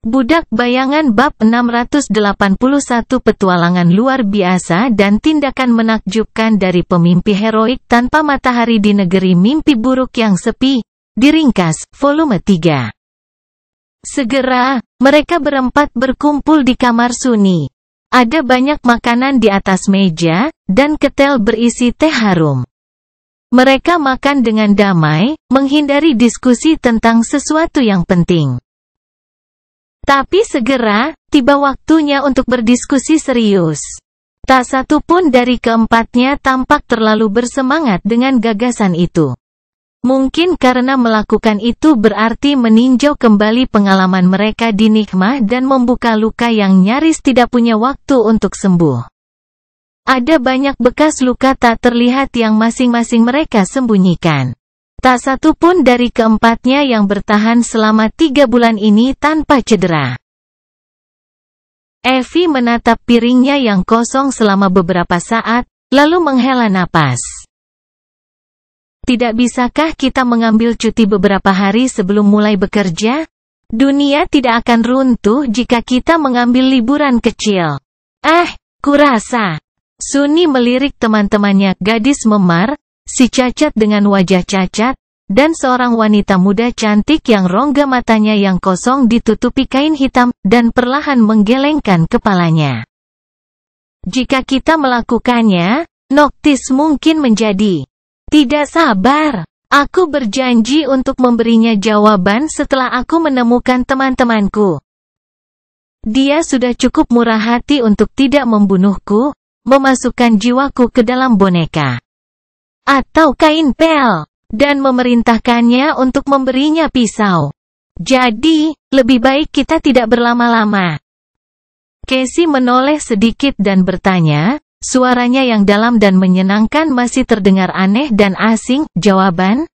Budak Bayangan bab 681 petualangan luar biasa dan tindakan menakjubkan dari pemimpi heroik tanpa matahari di negeri mimpi buruk yang sepi. Diringkas, volume 3. Segera, mereka berempat berkumpul di kamar Suni. Ada banyak makanan di atas meja, dan ketel berisi teh harum. Mereka makan dengan damai, menghindari diskusi tentang sesuatu yang penting. Tapi segera, tiba waktunya untuk berdiskusi serius. Tak satu pun dari keempatnya tampak terlalu bersemangat dengan gagasan itu. Mungkin karena melakukan itu berarti meninjau kembali pengalaman mereka di Nighmah dan membuka luka yang nyaris tidak punya waktu untuk sembuh. Ada banyak bekas luka tak terlihat yang masing-masing mereka sembunyikan. Tak satu pun dari keempatnya yang bertahan selama 3 bulan ini tanpa cedera. Evie menatap piringnya yang kosong selama beberapa saat, lalu menghela napas. Tidak bisakah kita mengambil cuti beberapa hari sebelum mulai bekerja? Dunia tidak akan runtuh jika kita mengambil liburan kecil. Kurasa. Suni melirik teman-temannya, gadis memar, si cacat dengan wajah cacat, dan seorang wanita muda cantik yang rongga matanya yang kosong ditutupi kain hitam, dan perlahan menggelengkan kepalanya. Jika kita melakukannya, Noctis mungkin menjadi. Tidak sabar. Aku berjanji untuk memberinya jawaban setelah aku menemukan teman-temanku. Dia sudah cukup murah hati untuk tidak membunuhku, memasukkan jiwaku ke dalam boneka atau kain pel, dan memerintahkannya untuk memberinya pisau. Jadi, lebih baik kita tidak berlama-lama. Casey menoleh sedikit dan bertanya, suaranya yang dalam dan menyenangkan masih terdengar aneh dan asing. Jawaban?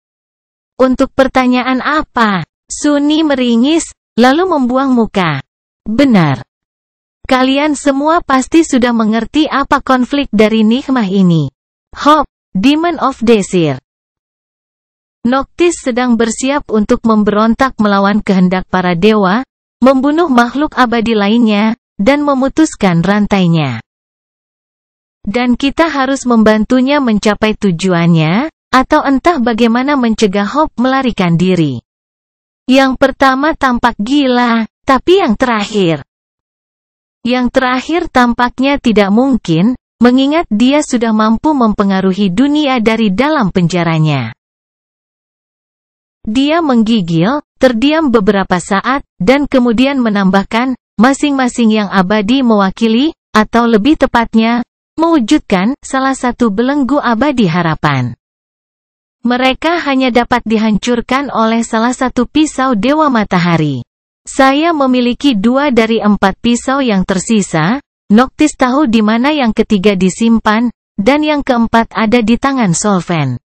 Untuk pertanyaan apa? Suni meringis, lalu membuang muka. Benar. Kalian semua pasti sudah mengerti apa konflik dari Nighmah ini. Hope, Demon of Desire. Noctis sedang bersiap untuk memberontak melawan kehendak para dewa, membunuh makhluk abadi lainnya, dan memutuskan rantainya. Dan kita harus membantunya mencapai tujuannya, atau entah bagaimana mencegah Hope melarikan diri. Yang pertama tampak gila, tapi yang terakhir tampaknya tidak mungkin, mengingat dia sudah mampu mempengaruhi dunia dari dalam penjaranya. Dia menggigil, terdiam beberapa saat, dan kemudian menambahkan, masing-masing yang abadi mewakili, atau lebih tepatnya, mewujudkan salah satu belenggu abadi harapan. Mereka hanya dapat dihancurkan oleh salah satu pisau Dewa Matahari. Saya memiliki 2 dari 4 pisau yang tersisa. Noctis tahu di mana yang ketiga disimpan, dan yang keempat ada di tangan Solven.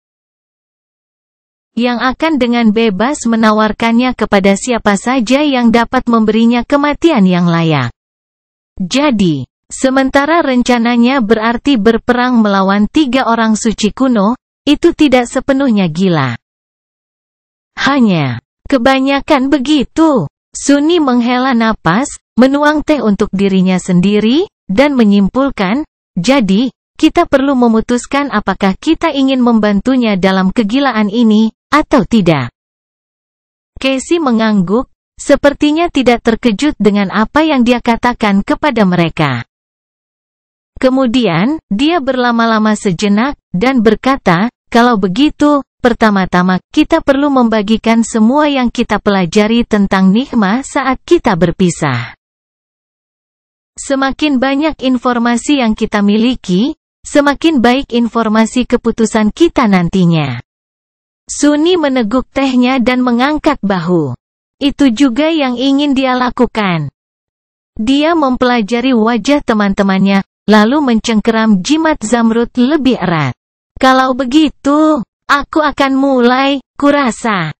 Yang akan dengan bebas menawarkannya kepada siapa saja yang dapat memberinya kematian yang layak. Jadi, sementara rencananya berarti berperang melawan 3 orang suci kuno, itu tidak sepenuhnya gila. Hanya, kebanyakan begitu. Suni menghela napas, menuang teh untuk dirinya sendiri, dan menyimpulkan, jadi, kita perlu memutuskan apakah kita ingin membantunya dalam kegilaan ini, atau tidak. Casey mengangguk, sepertinya tidak terkejut dengan apa yang dia katakan kepada mereka. Kemudian, dia berlama-lama sejenak, dan berkata, kalau begitu, pertama-tama, kita perlu membagikan semua yang kita pelajari tentang Nighmah saat kita berpisah. Semakin banyak informasi yang kita miliki, semakin baik informasi keputusan kita nantinya. Suni meneguk tehnya dan mengangkat bahu. Itu juga yang ingin dia lakukan. Dia mempelajari wajah teman-temannya, lalu mencengkeram jimat Zamrud lebih erat. Kalau begitu, aku akan mulai, kurasa.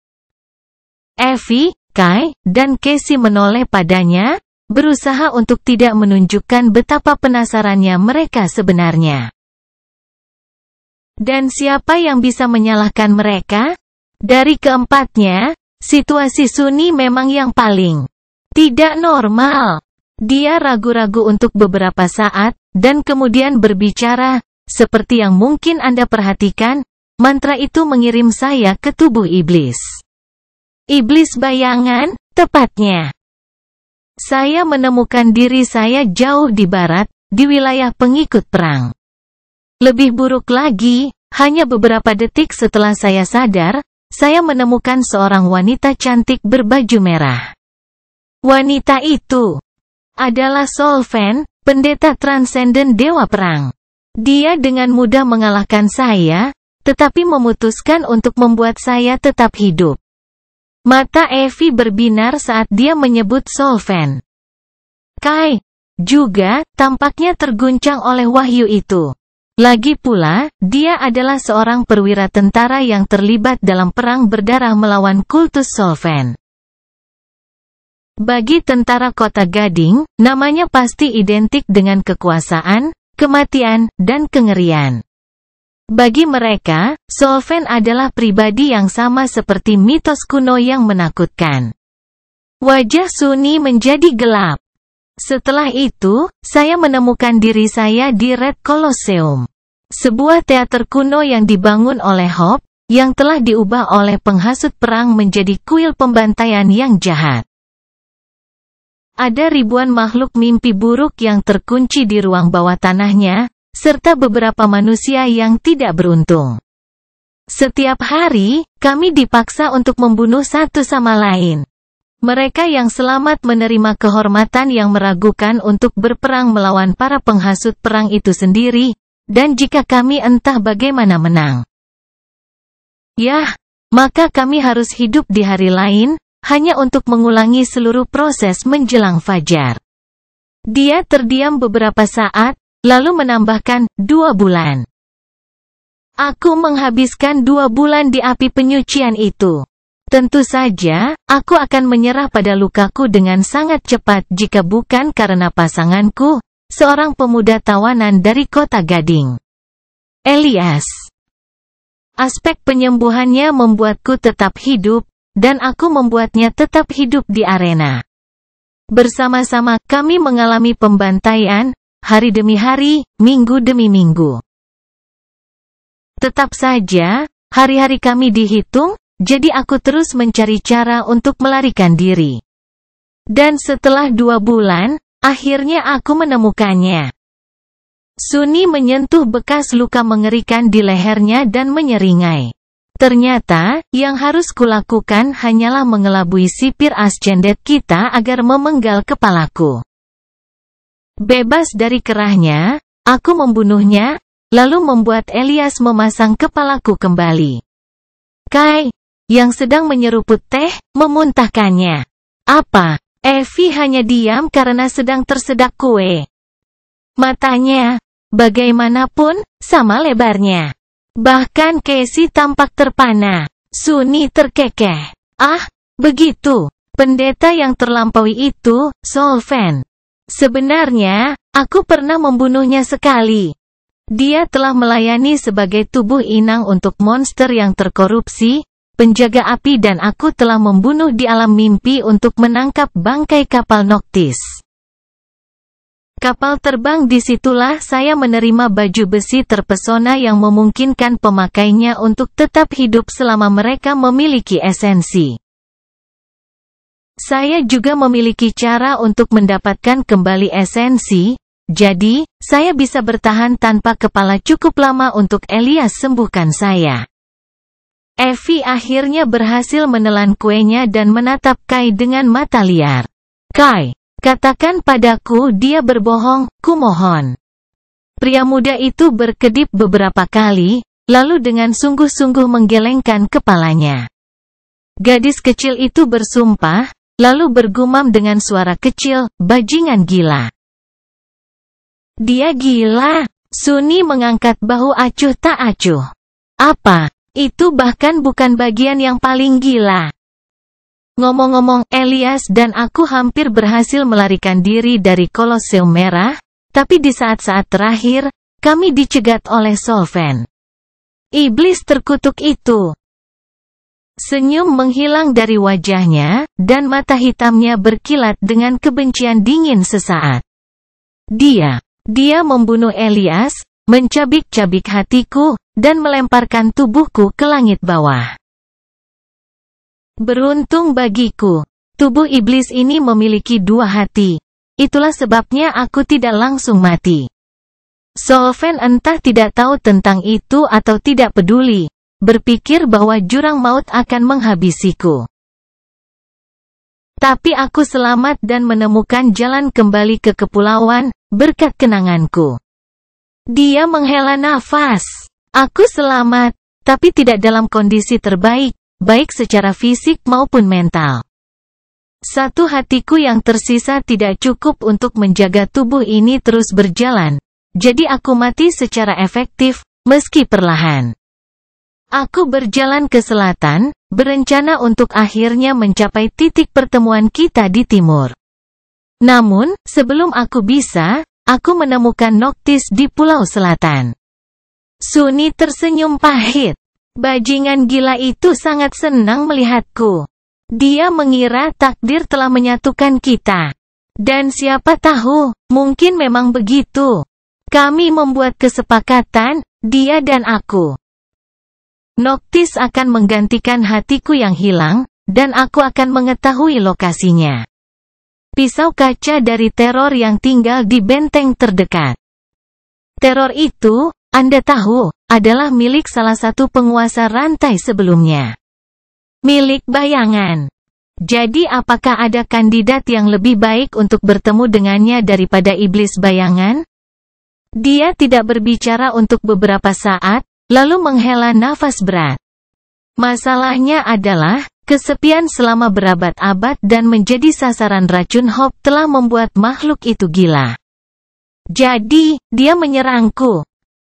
Evie, Kai, dan Casey menoleh padanya, berusaha untuk tidak menunjukkan betapa penasarannya mereka sebenarnya. Dan siapa yang bisa menyalahkan mereka? Dari keempatnya, situasi Suni memang yang paling Tidak normal. Dia ragu-ragu untuk beberapa saat, dan kemudian berbicara, seperti yang mungkin Anda perhatikan, mantra itu mengirim saya ke tubuh iblis. Iblis bayangan, tepatnya. Saya menemukan diri saya jauh di barat, di wilayah pengikut perang. Lebih buruk lagi, hanya beberapa detik setelah saya sadar, saya menemukan seorang wanita cantik berbaju merah. Wanita itu adalah Solven, pendeta transenden dewa perang. Dia dengan mudah mengalahkan saya, tetapi memutuskan untuk membuat saya tetap hidup. Mata Evie berbinar saat dia menyebut Solven. Kai juga tampaknya terguncang oleh wahyu itu. Lagi pula, dia adalah seorang perwira tentara yang terlibat dalam perang berdarah melawan kultus Solven. Bagi tentara Kota Gading, namanya pasti identik dengan kekuasaan, kematian, dan kengerian. Bagi mereka, Solven adalah pribadi yang sama seperti mitos kuno yang menakutkan. Wajah Sunny menjadi gelap. Setelah itu, saya menemukan diri saya di Red Colosseum. Sebuah teater kuno yang dibangun oleh Hope, yang telah diubah oleh penghasut perang menjadi kuil pembantaian yang jahat. Ada ribuan makhluk mimpi buruk yang terkunci di ruang bawah tanahnya, serta beberapa manusia yang tidak beruntung. Setiap hari, kami dipaksa untuk membunuh satu sama lain. Mereka yang selamat menerima kehormatan yang meragukan untuk berperang melawan para penghasut perang itu sendiri, dan jika kami entah bagaimana menang. Yah, maka kami harus hidup di hari lain, hanya untuk mengulangi seluruh proses menjelang fajar. Dia terdiam beberapa saat, lalu menambahkan, 2 bulan. Aku menghabiskan 2 bulan di api penyucian itu. Tentu saja, aku akan menyerah pada lukaku dengan sangat cepat jika bukan karena pasanganku, seorang pemuda tawanan dari Kota Gading. Elias. Aspek penyembuhannya membuatku tetap hidup, dan aku membuatnya tetap hidup di arena. Bersama-sama, kami mengalami pembantaian, hari demi hari, minggu demi minggu. Tetap saja, hari-hari kami dihitung, jadi aku terus mencari cara untuk melarikan diri. Dan setelah 2 bulan, akhirnya aku menemukannya. Sunny menyentuh bekas luka mengerikan di lehernya dan menyeringai. Ternyata, yang harus kulakukan hanyalah mengelabui sipir ascendet kita agar memenggal kepalaku. Bebas dari kerahnya, aku membunuhnya, lalu membuat Elias memasang kepalaku kembali. Kai, yang sedang menyeruput teh, memuntahkannya. Apa? Evie hanya diam karena sedang tersedak kue. Matanya, bagaimanapun, sama lebarnya. Bahkan Casey tampak terpana. Sunny terkekeh. Ah, begitu. Pendeta yang terlampaui itu, Solven. Sebenarnya, aku pernah membunuhnya sekali. Dia telah melayani sebagai tubuh inang untuk monster yang terkorupsi, penjaga api dan aku telah membunuh di alam mimpi untuk menangkap bangkai kapal Noctis. Kapal terbang disitulah saya menerima baju besi terpesona yang memungkinkan pemakainya untuk tetap hidup selama mereka memiliki esensi. Saya juga memiliki cara untuk mendapatkan kembali esensi, jadi, saya bisa bertahan tanpa kepala cukup lama untuk Elias sembuhkan saya. Evie akhirnya berhasil menelan kuenya dan menatap Kai dengan mata liar. Kai, katakan padaku dia berbohong, kumohon. Pria muda itu berkedip beberapa kali, lalu dengan sungguh-sungguh menggelengkan kepalanya. Gadis kecil itu bersumpah, lalu bergumam dengan suara kecil, bajingan gila. Dia gila. Sunny mengangkat bahu acuh tak acuh. Apa? Itu bahkan bukan bagian yang paling gila. Ngomong-ngomong, Elias dan aku hampir berhasil melarikan diri dari Kolosseum Merah, tapi di saat-saat terakhir, kami dicegat oleh Solven. Iblis terkutuk itu. Senyum menghilang dari wajahnya, dan mata hitamnya berkilat dengan kebencian dingin sesaat. Dia membunuh Elias, mencabik-cabik hatiku, dan melemparkan tubuhku ke langit bawah. Beruntung bagiku, tubuh iblis ini memiliki dua hati. Itulah sebabnya aku tidak langsung mati. Solven entah tidak tahu tentang itu atau tidak peduli, berpikir bahwa jurang maut akan menghabisiku. Tapi aku selamat dan menemukan jalan kembali ke kepulauan, berkat kenanganku. Dia menghela nafas. Aku selamat, tapi tidak dalam kondisi terbaik, baik secara fisik maupun mental. Satu hatiku yang tersisa tidak cukup untuk menjaga tubuh ini terus berjalan, jadi aku mati secara efektif, meski perlahan. Aku berjalan ke selatan, berencana untuk akhirnya mencapai titik pertemuan kita di timur. Namun, sebelum aku menemukan Noctis di pulau selatan. Sunni tersenyum pahit. Bajingan gila itu sangat senang melihatku. Dia mengira takdir telah menyatukan kita. Dan siapa tahu, mungkin memang begitu. Kami membuat kesepakatan, dia dan aku. Noctis akan menggantikan hatiku yang hilang, dan aku akan mengetahui lokasinya. Pisau kaca dari teror yang tinggal di benteng terdekat. Teror itu, Anda tahu, adalah milik salah satu penguasa rantai sebelumnya. Milik bayangan. Jadi apakah ada kandidat yang lebih baik untuk bertemu dengannya daripada iblis bayangan? Dia tidak berbicara untuk beberapa saat, lalu menghela nafas berat. Masalahnya adalah, kesepian selama berabad-abad dan menjadi sasaran racun Hope telah membuat makhluk itu gila. Jadi, dia menyerangku.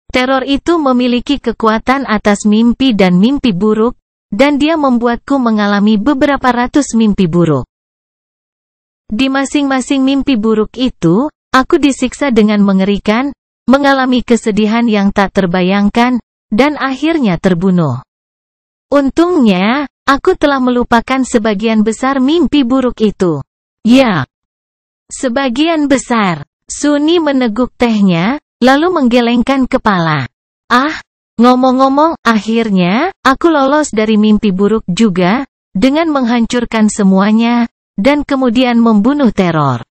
Teror itu memiliki kekuatan atas mimpi dan mimpi buruk, dan dia membuatku mengalami beberapa ratus mimpi buruk. Di masing-masing mimpi buruk itu, aku disiksa dengan mengerikan, mengalami kesedihan yang tak terbayangkan, dan akhirnya terbunuh. Untungnya, aku telah melupakan sebagian besar mimpi buruk itu. Ya, sebagian besar. Sunni meneguk tehnya, lalu menggelengkan kepala. Ngomong-ngomong, akhirnya, aku lolos dari mimpi buruk juga, dengan menghancurkan semuanya, dan kemudian membunuh teror.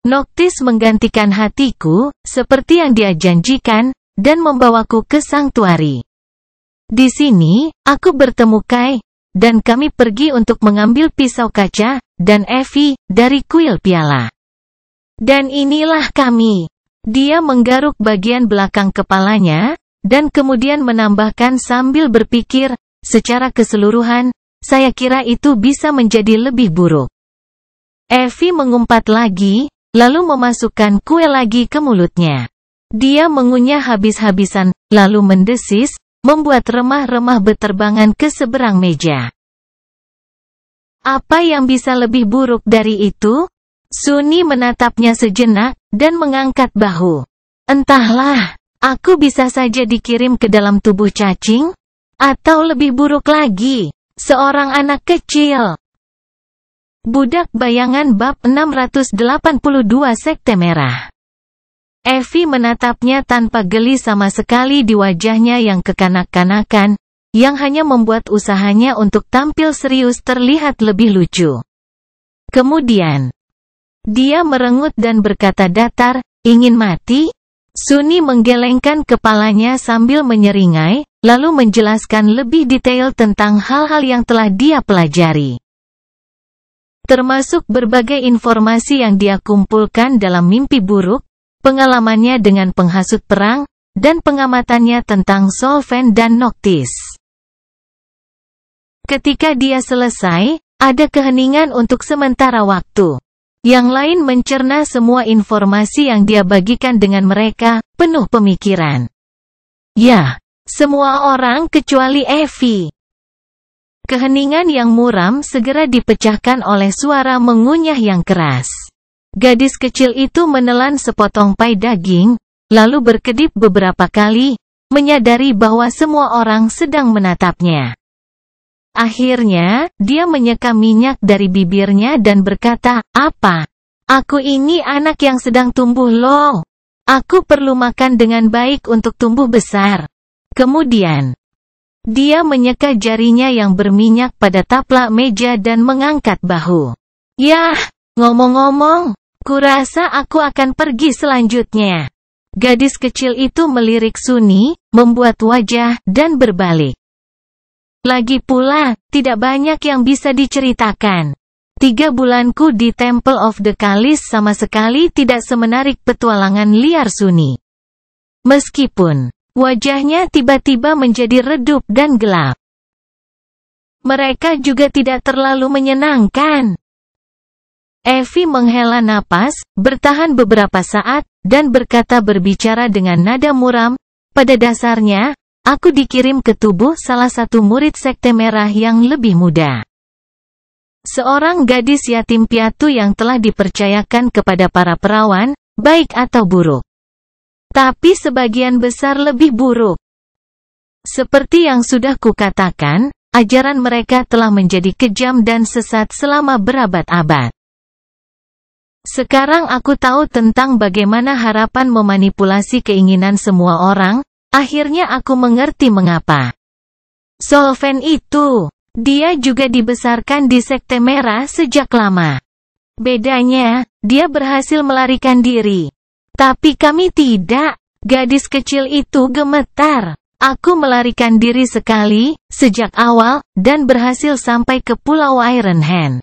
Noctis menggantikan hatiku, seperti yang dia janjikan, dan membawaku ke sanktuari. Di sini, aku bertemu Kai, dan kami pergi untuk mengambil pisau kaca, dan Evie, dari kuil piala. Dan inilah kami. Dia menggaruk bagian belakang kepalanya, dan kemudian menambahkan sambil berpikir, secara keseluruhan, saya kira itu bisa menjadi lebih buruk. Evie mengumpat lagi, lalu memasukkan kue lagi ke mulutnya. Dia mengunyah habis-habisan, lalu mendesis, membuat remah-remah beterbangan ke seberang meja. Apa yang bisa lebih buruk dari itu? Sunni menatapnya sejenak, dan mengangkat bahu. Entahlah, aku bisa saja dikirim ke dalam tubuh cacing? Atau lebih buruk lagi, seorang anak kecil. Budak Bayangan bab 682 Sekte Merah. Evie menatapnya tanpa geli sama sekali di wajahnya yang kekanak-kanakan, yang hanya membuat usahanya untuk tampil serius terlihat lebih lucu. Kemudian, dia merengut dan berkata datar, ingin mati? Sunni menggelengkan kepalanya sambil menyeringai, lalu menjelaskan lebih detail tentang hal-hal yang telah dia pelajari. Termasuk berbagai informasi yang dia kumpulkan dalam mimpi buruk, pengalamannya dengan penghasut perang, dan pengamatannya tentang Solven dan Noctis. Ketika dia selesai, ada keheningan untuk sementara waktu. Yang lain mencerna semua informasi yang dia bagikan dengan mereka, penuh pemikiran. Ya, semua orang kecuali Evie. Keheningan yang muram segera dipecahkan oleh suara mengunyah yang keras. Gadis kecil itu menelan sepotong pai daging, lalu berkedip beberapa kali, menyadari bahwa semua orang sedang menatapnya. Akhirnya, dia menyeka minyak dari bibirnya dan berkata, "Apa? Aku ini anak yang sedang tumbuh loh. Aku perlu makan dengan baik untuk tumbuh besar." Kemudian, dia menyeka jarinya yang berminyak pada taplak meja dan mengangkat bahu. "Yah, ngomong-ngomong, kurasa aku akan pergi selanjutnya." Gadis kecil itu melirik Sunny, membuat wajah, dan berbalik. Lagi pula, tidak banyak yang bisa diceritakan. 3 bulanku di Temple of the Kalis sama sekali tidak semenarik petualangan liar Sunny. Meskipun wajahnya tiba-tiba menjadi redup dan gelap, mereka juga tidak terlalu menyenangkan. Evie menghela napas, bertahan beberapa saat, dan berkata berbicara dengan nada muram, "Pada dasarnya, aku dikirim ke tubuh salah satu murid Sekte Merah yang lebih muda. Seorang gadis yatim piatu yang telah dipercayakan kepada para perawan, baik atau buruk. Tapi sebagian besar lebih buruk. Seperti yang sudah kukatakan, ajaran mereka telah menjadi kejam dan sesat selama berabad-abad. Sekarang aku tahu tentang bagaimana harapan memanipulasi keinginan semua orang. Akhirnya aku mengerti mengapa. Solven itu, dia juga dibesarkan di Sekte Merah sejak lama. Bedanya, dia berhasil melarikan diri. Tapi kami tidak." Gadis kecil itu gemetar. "Aku melarikan diri sekali, sejak awal, dan berhasil sampai ke Pulau Iron Hand.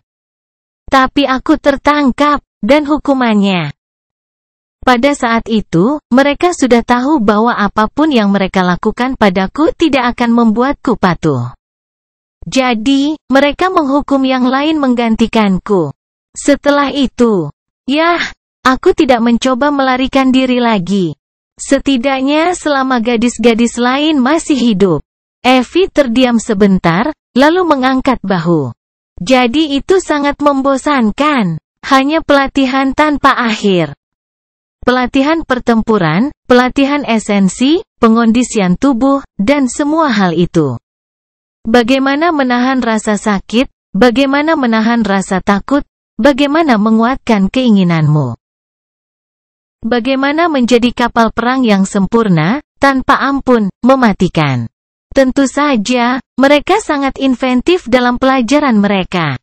Tapi aku tertangkap, dan hukumannya. Pada saat itu, mereka sudah tahu bahwa apapun yang mereka lakukan padaku tidak akan membuatku patuh. Jadi, mereka menghukum yang lain menggantikanku. Setelah itu, aku tidak mencoba melarikan diri lagi. Setidaknya selama gadis-gadis lain masih hidup." Evie terdiam sebentar, lalu mengangkat bahu. "Jadi itu sangat membosankan. Hanya pelatihan tanpa akhir. Pelatihan pertempuran, pelatihan esensi, pengondisian tubuh, dan semua hal itu. Bagaimana menahan rasa sakit, bagaimana menahan rasa takut, bagaimana menguatkan keinginanmu. Bagaimana menjadi kapal perang yang sempurna, tanpa ampun, mematikan. Tentu saja, mereka sangat inventif dalam pelajaran mereka.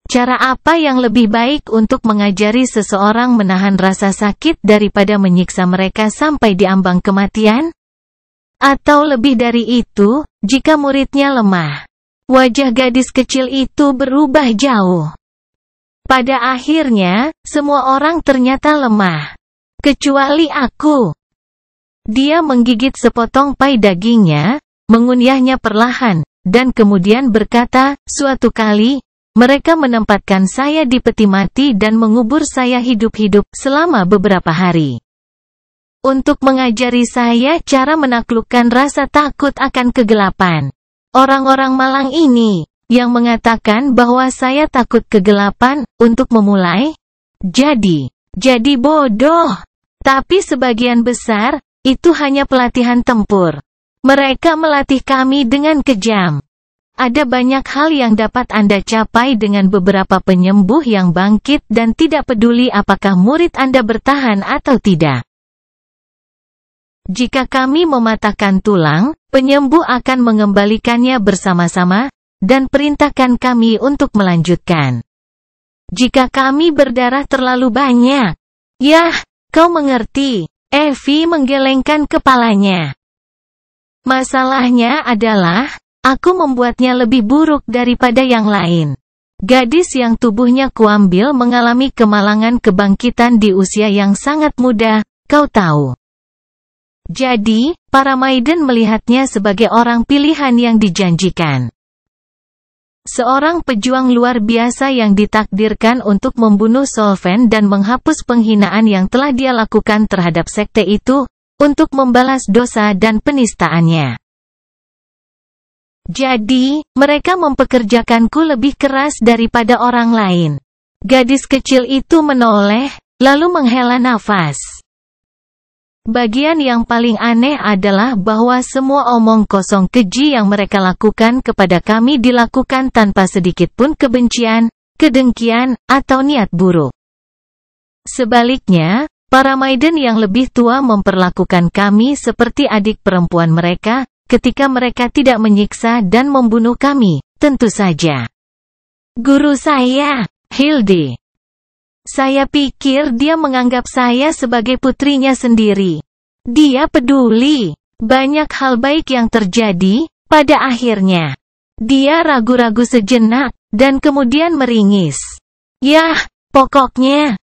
Cara apa yang lebih baik untuk mengajari seseorang menahan rasa sakit daripada menyiksa mereka sampai di ambang kematian? Atau lebih dari itu, jika muridnya lemah?" Wajah gadis kecil itu berubah jauh. Pada akhirnya, semua orang ternyata lemah. Kecuali aku. Dia menggigit sepotong pai dagingnya, mengunyahnya perlahan, dan kemudian berkata, "Suatu kali, mereka menempatkan saya di peti mati dan mengubur saya hidup-hidup selama beberapa hari. Untuk mengajari saya cara menaklukkan rasa takut akan kegelapan. Orang-orang malang ini, yang mengatakan bahwa saya takut kegelapan, untuk memulai. Jadi bodoh. Tapi sebagian besar, itu hanya pelatihan tempur. Mereka melatih kami dengan kejam. Ada banyak hal yang dapat Anda capai dengan beberapa penyembuh yang bangkit dan tidak peduli apakah murid Anda bertahan atau tidak. Jika kami mematahkan tulang, penyembuh akan mengembalikannya bersama-sama, dan perintahkan kami untuk melanjutkan. Jika kami berdarah terlalu banyak." Kau mengerti." Evie menggelengkan kepalanya. "Masalahnya adalah, aku membuatnya lebih buruk daripada yang lain. Gadis yang tubuhnya kuambil mengalami kemalangan kebangkitan di usia yang sangat muda, kau tahu. Jadi, para maiden melihatnya sebagai orang pilihan yang dijanjikan. Seorang pejuang luar biasa yang ditakdirkan untuk membunuh Solven dan menghapus penghinaan yang telah dia lakukan terhadap sekte itu, untuk membalas dosa dan penistaannya. Jadi, mereka mempekerjakanku lebih keras daripada orang lain." Gadis kecil itu menoleh, lalu menghela nafas. Bagian yang paling aneh adalah bahwa semua omong kosong keji yang mereka lakukan kepada kami dilakukan tanpa sedikit pun kebencian, kedengkian, atau niat buruk. Sebaliknya, para maiden yang lebih tua memperlakukan kami seperti adik perempuan mereka, ketika mereka tidak menyiksa dan membunuh kami, tentu saja. Guru saya, Hilde. Saya pikir dia menganggap saya sebagai putrinya sendiri. Dia peduli. Banyak hal baik yang terjadi, pada akhirnya. Dia ragu-ragu sejenak, dan kemudian meringis. Yah, pokoknya.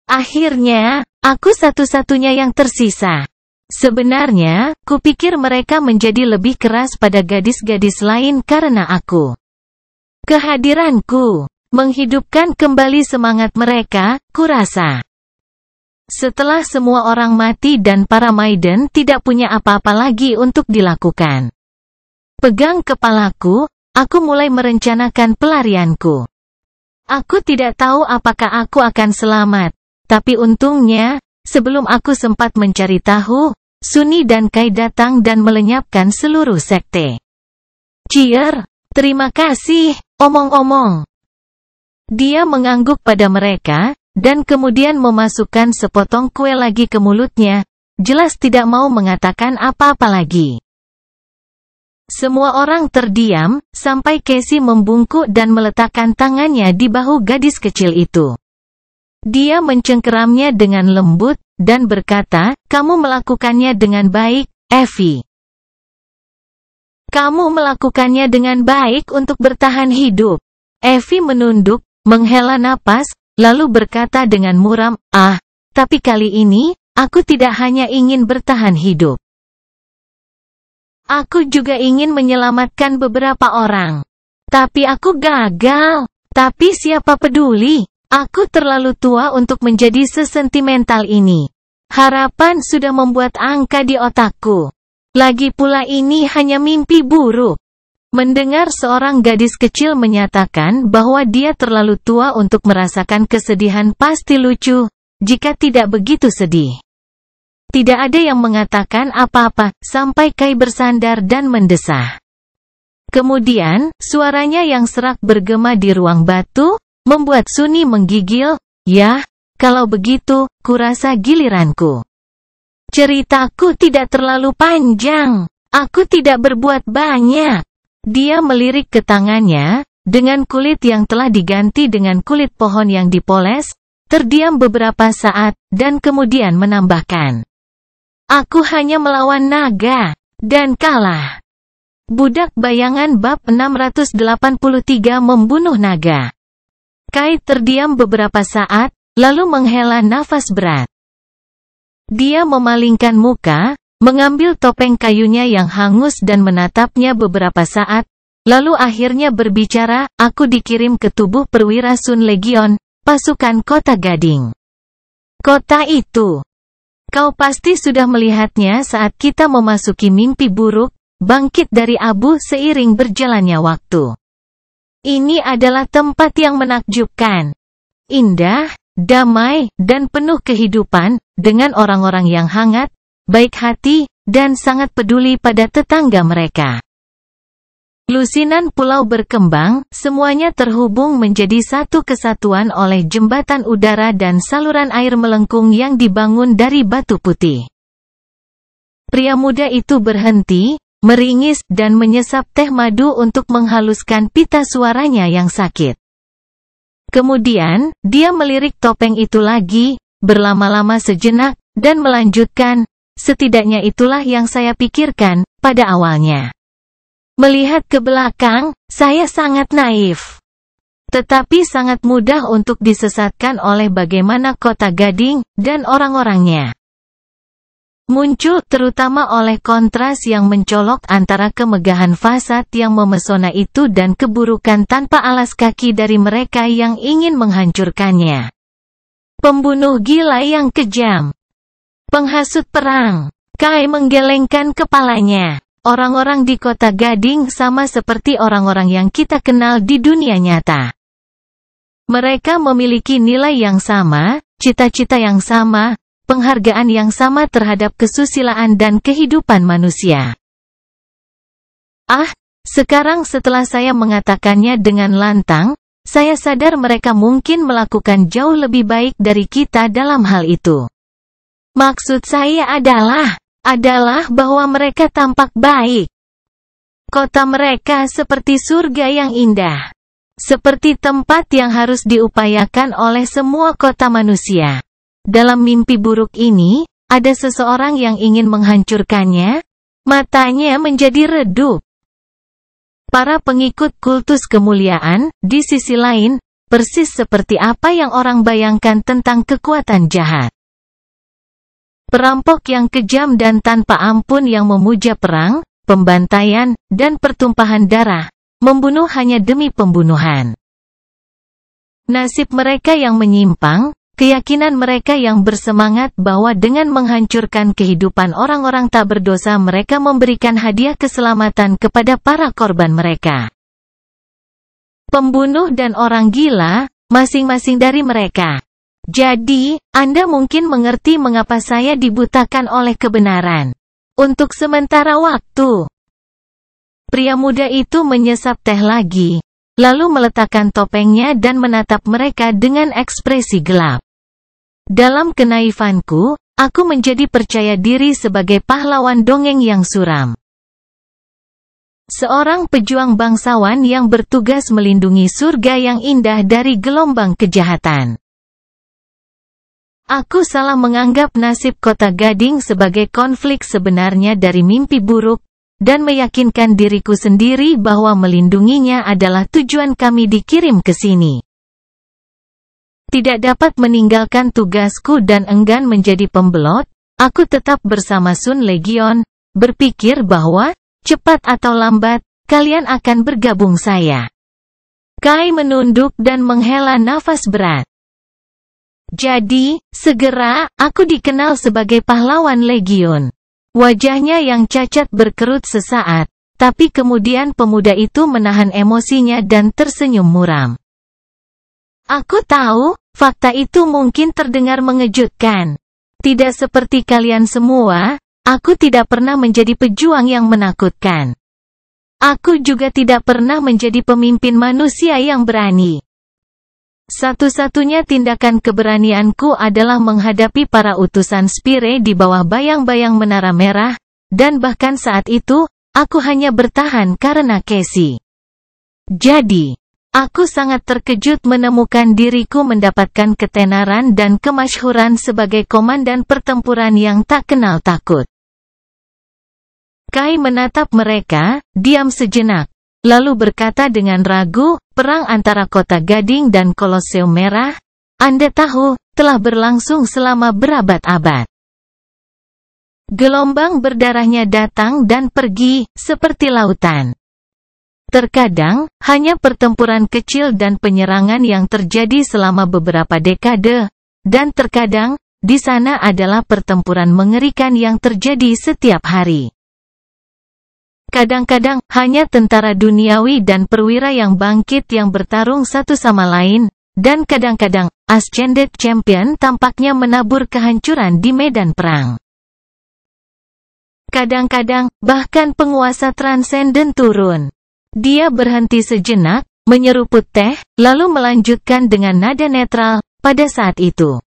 Akhirnya, aku satu-satunya yang tersisa. Sebenarnya, kupikir mereka menjadi lebih keras pada gadis-gadis lain karena aku. Kehadiranku menghidupkan kembali semangat mereka, kurasa. Setelah semua orang mati dan para maiden tidak punya apa-apa lagi untuk dilakukan. Pegang kepalaku, aku mulai merencanakan pelarianku. Aku tidak tahu apakah aku akan selamat, tapi untungnya, sebelum aku sempat mencari tahu, Sunni dan Kai datang dan melenyapkan seluruh sekte. Cheer, terima kasih, omong-omong. Dia mengangguk pada mereka, dan kemudian memasukkan sepotong kue lagi ke mulutnya, jelas tidak mau mengatakan apa-apa lagi. Semua orang terdiam, sampai Casey membungkuk dan meletakkan tangannya di bahu gadis kecil itu. Dia mencengkeramnya dengan lembut, dan berkata, "Kamu melakukannya dengan baik, Evie. Kamu melakukannya dengan baik untuk bertahan hidup." Evie menunduk, menghela napas, lalu berkata dengan muram, tapi kali ini, aku tidak hanya ingin bertahan hidup. Aku juga ingin menyelamatkan beberapa orang. Tapi aku gagal. Tapi siapa peduli? Aku terlalu tua untuk menjadi sesentimental ini. Harapan sudah membuat angka di otakku. Lagi pula ini hanya mimpi buruk. Mendengar seorang gadis kecil menyatakan bahwa dia terlalu tua untuk merasakan kesedihan pasti lucu, jika tidak begitu sedih. Tidak ada yang mengatakan apa-apa, sampai Kai bersandar dan mendesah. Kemudian, suaranya yang serak bergema di ruang batu, membuat Sunni menggigil, "Yah, kalau begitu, kurasa giliranku. Ceritaku tidak terlalu panjang. Aku tidak berbuat banyak." Dia melirik ke tangannya, dengan kulit yang telah diganti dengan kulit pohon yang dipoles, terdiam beberapa saat, dan kemudian menambahkan. "Aku hanya melawan naga, dan kalah." Budak Bayangan bab 683 membunuh naga. Kai terdiam beberapa saat, lalu menghela nafas berat. Dia memalingkan muka, mengambil topeng kayunya yang hangus dan menatapnya beberapa saat, lalu akhirnya berbicara, "Aku dikirim ke tubuh perwira Sun Legion, pasukan Kota Gading. Kota itu. Kau pasti sudah melihatnya saat kita memasuki mimpi buruk, bangkit dari abu seiring berjalannya waktu. Ini adalah tempat yang menakjubkan. Indah, damai, dan penuh kehidupan, dengan orang-orang yang hangat, baik hati, dan sangat peduli pada tetangga mereka. Lusinan pulau berkembang, semuanya terhubung menjadi satu kesatuan oleh jembatan udara dan saluran air melengkung yang dibangun dari batu putih. Pria muda itu berhenti, meringis, dan menyesap teh madu untuk menghaluskan pita suaranya yang sakit. Kemudian, dia melirik topeng itu lagi, berlama-lama sejenak, dan melanjutkan, "Setidaknya itulah yang saya pikirkan, pada awalnya. Melihat ke belakang, saya sangat naif. Tetapi sangat mudah untuk disesatkan oleh bagaimana Kota Gading, dan orang-orangnya. Muncul terutama oleh kontras yang mencolok antara kemegahan fasad yang memesona itu dan keburukan tanpa alas kaki dari mereka yang ingin menghancurkannya. Pembunuh gila yang kejam. Penghasut perang." Kai menggelengkan kepalanya. Orang-orang di Kota Gading sama seperti orang-orang yang kita kenal di dunia nyata. Mereka memiliki nilai yang sama, cita-cita yang sama, penghargaan yang sama terhadap kesusilaan dan kehidupan manusia. Sekarang setelah saya mengatakannya dengan lantang, saya sadar mereka mungkin melakukan jauh lebih baik dari kita dalam hal itu. Maksud saya adalah bahwa mereka tampak baik. Kota mereka seperti surga yang indah. Seperti tempat yang harus diupayakan oleh semua kota manusia. Dalam mimpi buruk ini, ada seseorang yang ingin menghancurkannya. Matanya menjadi redup. Para pengikut kultus kemuliaan, di sisi lain, persis seperti apa yang orang bayangkan tentang kekuatan jahat. Perampok yang kejam dan tanpa ampun yang memuja perang, pembantaian, dan pertumpahan darah, membunuh hanya demi pembunuhan. Nasib mereka yang menyimpang, keyakinan mereka yang bersemangat bahwa dengan menghancurkan kehidupan orang-orang tak berdosa mereka memberikan hadiah keselamatan kepada para korban mereka. Pembunuh dan orang gila, masing-masing dari mereka. Jadi, Anda mungkin mengerti mengapa saya dibutakan oleh kebenaran. Untuk sementara waktu. Pria muda itu menyesap teh lagi, lalu meletakkan topengnya dan menatap mereka dengan ekspresi gelap. Dalam kenaifanku, aku menjadi percaya diri sebagai pahlawan dongeng yang suram. Seorang pejuang bangsawan yang bertugas melindungi surga yang indah dari gelombang kejahatan. Aku salah menganggap nasib Kota Gading sebagai konflik sebenarnya dari mimpi buruk, dan meyakinkan diriku sendiri bahwa melindunginya adalah tujuan kami dikirim ke sini. Tidak dapat meninggalkan tugasku dan enggan menjadi pembelot, aku tetap bersama Sun Legion, berpikir bahwa, cepat atau lambat, kalian akan bergabung saya. Kai menunduk dan menghela nafas berat. Jadi, segera, aku dikenal sebagai pahlawan Legion. Wajahnya yang cacat berkerut sesaat, tapi kemudian pemuda itu menahan emosinya dan tersenyum muram. Aku tahu, fakta itu mungkin terdengar mengejutkan. Tidak seperti kalian semua, aku tidak pernah menjadi pejuang yang menakutkan. Aku juga tidak pernah menjadi pemimpin manusia yang berani. Satu-satunya tindakan keberanianku adalah menghadapi para utusan Spire di bawah bayang-bayang menara merah, dan bahkan saat itu, aku hanya bertahan karena Casey. Jadi, aku sangat terkejut menemukan diriku mendapatkan ketenaran dan kemasyhuran sebagai komandan pertempuran yang tak kenal takut. Kai menatap mereka, diam sejenak, lalu berkata dengan ragu, perang antara Kota Gading dan Koloseum Merah, Anda tahu, telah berlangsung selama berabad-abad. Gelombang berdarahnya datang dan pergi, seperti lautan. Terkadang, hanya pertempuran kecil dan penyerangan yang terjadi selama beberapa dekade, dan terkadang, di sana adalah pertempuran mengerikan yang terjadi setiap hari. Kadang-kadang, hanya tentara duniawi dan perwira yang bangkit yang bertarung satu sama lain, dan kadang-kadang, Ascended Champion tampaknya menabur kehancuran di medan perang. Kadang-kadang, bahkan penguasa transenden turun. Dia berhenti sejenak, menyeruput teh, lalu melanjutkan dengan nada netral, pada saat itu.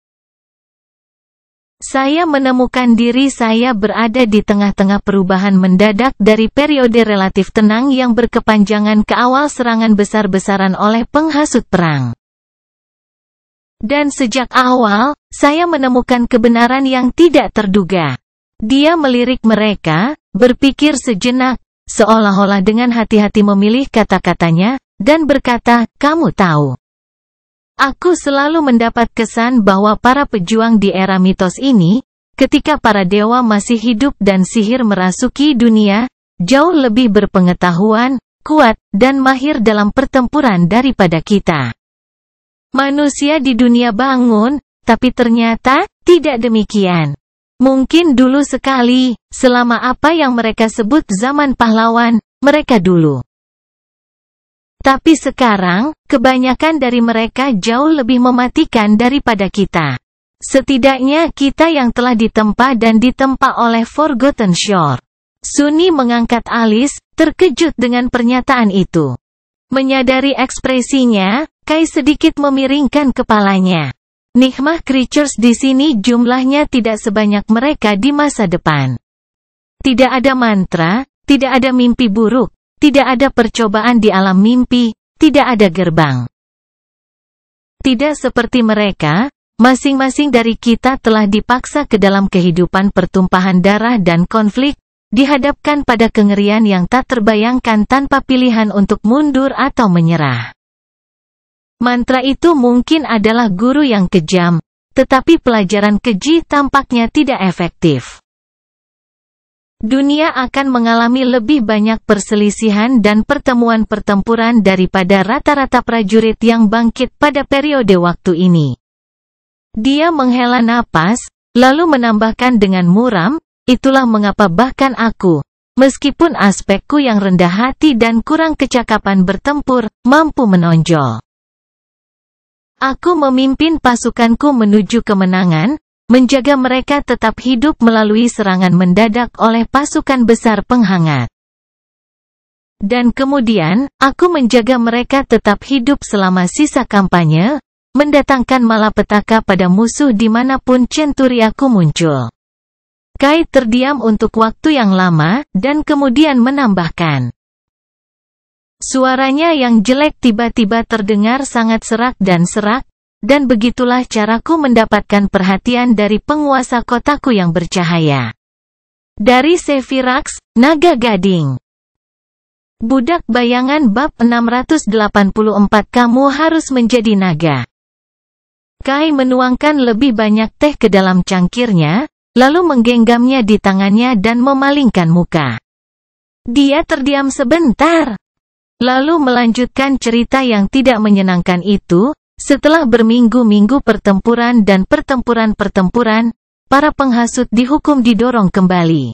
Saya menemukan diri saya berada di tengah-tengah perubahan mendadak dari periode relatif tenang yang berkepanjangan ke awal serangan besar-besaran oleh penghasut perang. Dan sejak awal, saya menemukan kebenaran yang tidak terduga. Dia melirik mereka, berpikir sejenak, seolah-olah dengan hati-hati memilih kata-katanya, dan berkata, kamu tahu. Aku selalu mendapat kesan bahwa para pejuang di era mitos ini, ketika para dewa masih hidup dan sihir merasuki dunia, jauh lebih berpengetahuan, kuat, dan mahir dalam pertempuran daripada kita. Manusia di dunia bangun, tapi ternyata, tidak demikian. Mungkin dulu sekali, selama apa yang mereka sebut zaman pahlawan, mereka dulu. Tapi sekarang, kebanyakan dari mereka jauh lebih mematikan daripada kita. Setidaknya kita yang telah ditempa dan ditempa oleh Forgotten Shore. Sunny mengangkat alis, terkejut dengan pernyataan itu. Menyadari ekspresinya, Kai sedikit memiringkan kepalanya. Nikmah creatures di sini jumlahnya tidak sebanyak mereka di masa depan. Tidak ada mantra, tidak ada mimpi buruk, tidak ada percobaan di alam mimpi, tidak ada gerbang. Tidak seperti mereka, masing-masing dari kita telah dipaksa ke dalam kehidupan pertumpahan darah dan konflik, dihadapkan pada kengerian yang tak terbayangkan tanpa pilihan untuk mundur atau menyerah. Mantra itu mungkin adalah guru yang kejam, tetapi pelajaran keji tampaknya tidak efektif. Dunia akan mengalami lebih banyak perselisihan dan pertemuan pertempuran daripada rata-rata prajurit yang bangkit pada periode waktu ini. Dia menghela napas, lalu menambahkan dengan muram, itulah mengapa bahkan aku, meskipun aspekku yang rendah hati dan kurang kecakapan bertempur, mampu menonjol. Aku memimpin pasukanku menuju kemenangan, menjaga mereka tetap hidup melalui serangan mendadak oleh pasukan besar penghangat. Dan kemudian, aku menjaga mereka tetap hidup selama sisa kampanye, mendatangkan malapetaka pada musuh dimanapun centuriaku muncul. Kai terdiam untuk waktu yang lama, dan kemudian menambahkan. Suaranya yang jelek tiba-tiba terdengar sangat serak, dan begitulah caraku mendapatkan perhatian dari penguasa kotaku yang bercahaya. Dari Sevirax, Naga Gading. Budak Bayangan bab 684. Kamu harus menjadi naga. Kai menuangkan lebih banyak teh ke dalam cangkirnya, lalu menggenggamnya di tangannya dan memalingkan muka. Dia terdiam sebentar, lalu melanjutkan cerita yang tidak menyenangkan itu. Setelah berminggu-minggu pertempuran dan pertempuran, para penghasut dihukum didorong kembali.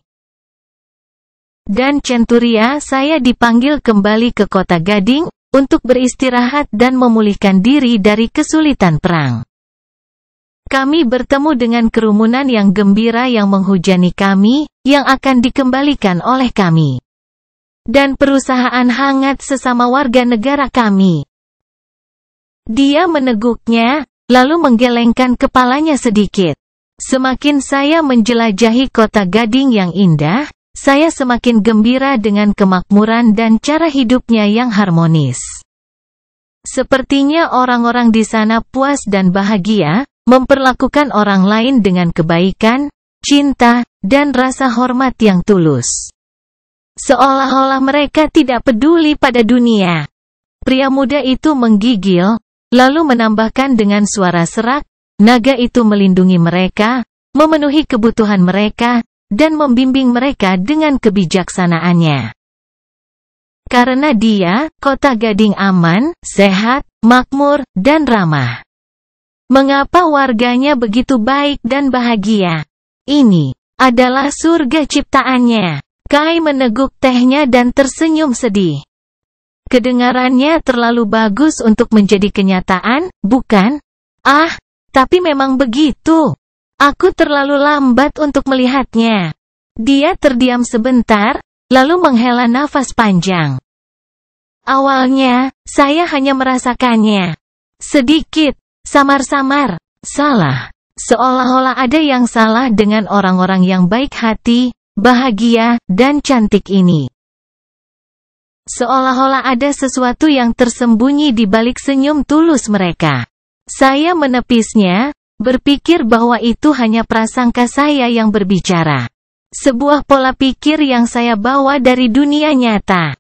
Dan Centuria saya dipanggil kembali ke kota Gading, untuk beristirahat dan memulihkan diri dari kesulitan perang. Kami bertemu dengan kerumunan yang gembira yang menghujani kami, yang akan dikembalikan oleh kami. Dan perusahaan hangat sesama warga negara kami. Dia meneguknya, lalu menggelengkan kepalanya sedikit. Semakin saya menjelajahi kota Gading yang indah, saya semakin gembira dengan kemakmuran dan cara hidupnya yang harmonis. Sepertinya orang-orang di sana puas dan bahagia, memperlakukan orang lain dengan kebaikan, cinta, dan rasa hormat yang tulus. Seolah-olah mereka tidak peduli pada dunia. Pria muda itu menggigil, lalu menambahkan dengan suara serak, naga itu melindungi mereka, memenuhi kebutuhan mereka, dan membimbing mereka dengan kebijaksanaannya. Karena dia, kota Gading aman, sehat, makmur, dan ramah. Mengapa warganya begitu baik dan bahagia? Ini adalah surga ciptaannya. Kai meneguk tehnya dan tersenyum sedih. Kedengarannya terlalu bagus untuk menjadi kenyataan, bukan? Ah, tapi memang begitu. Aku terlalu lambat untuk melihatnya. Dia terdiam sebentar, lalu menghela nafas panjang. Awalnya, saya hanya merasakannya. Sedikit, samar-samar, salah. Seolah-olah ada yang salah dengan orang-orang yang baik hati, bahagia, dan cantik ini. Seolah-olah ada sesuatu yang tersembunyi di balik senyum tulus mereka. Saya menepisnya, berpikir bahwa itu hanya prasangka saya yang berbicara. Sebuah pola pikir yang saya bawa dari dunia nyata.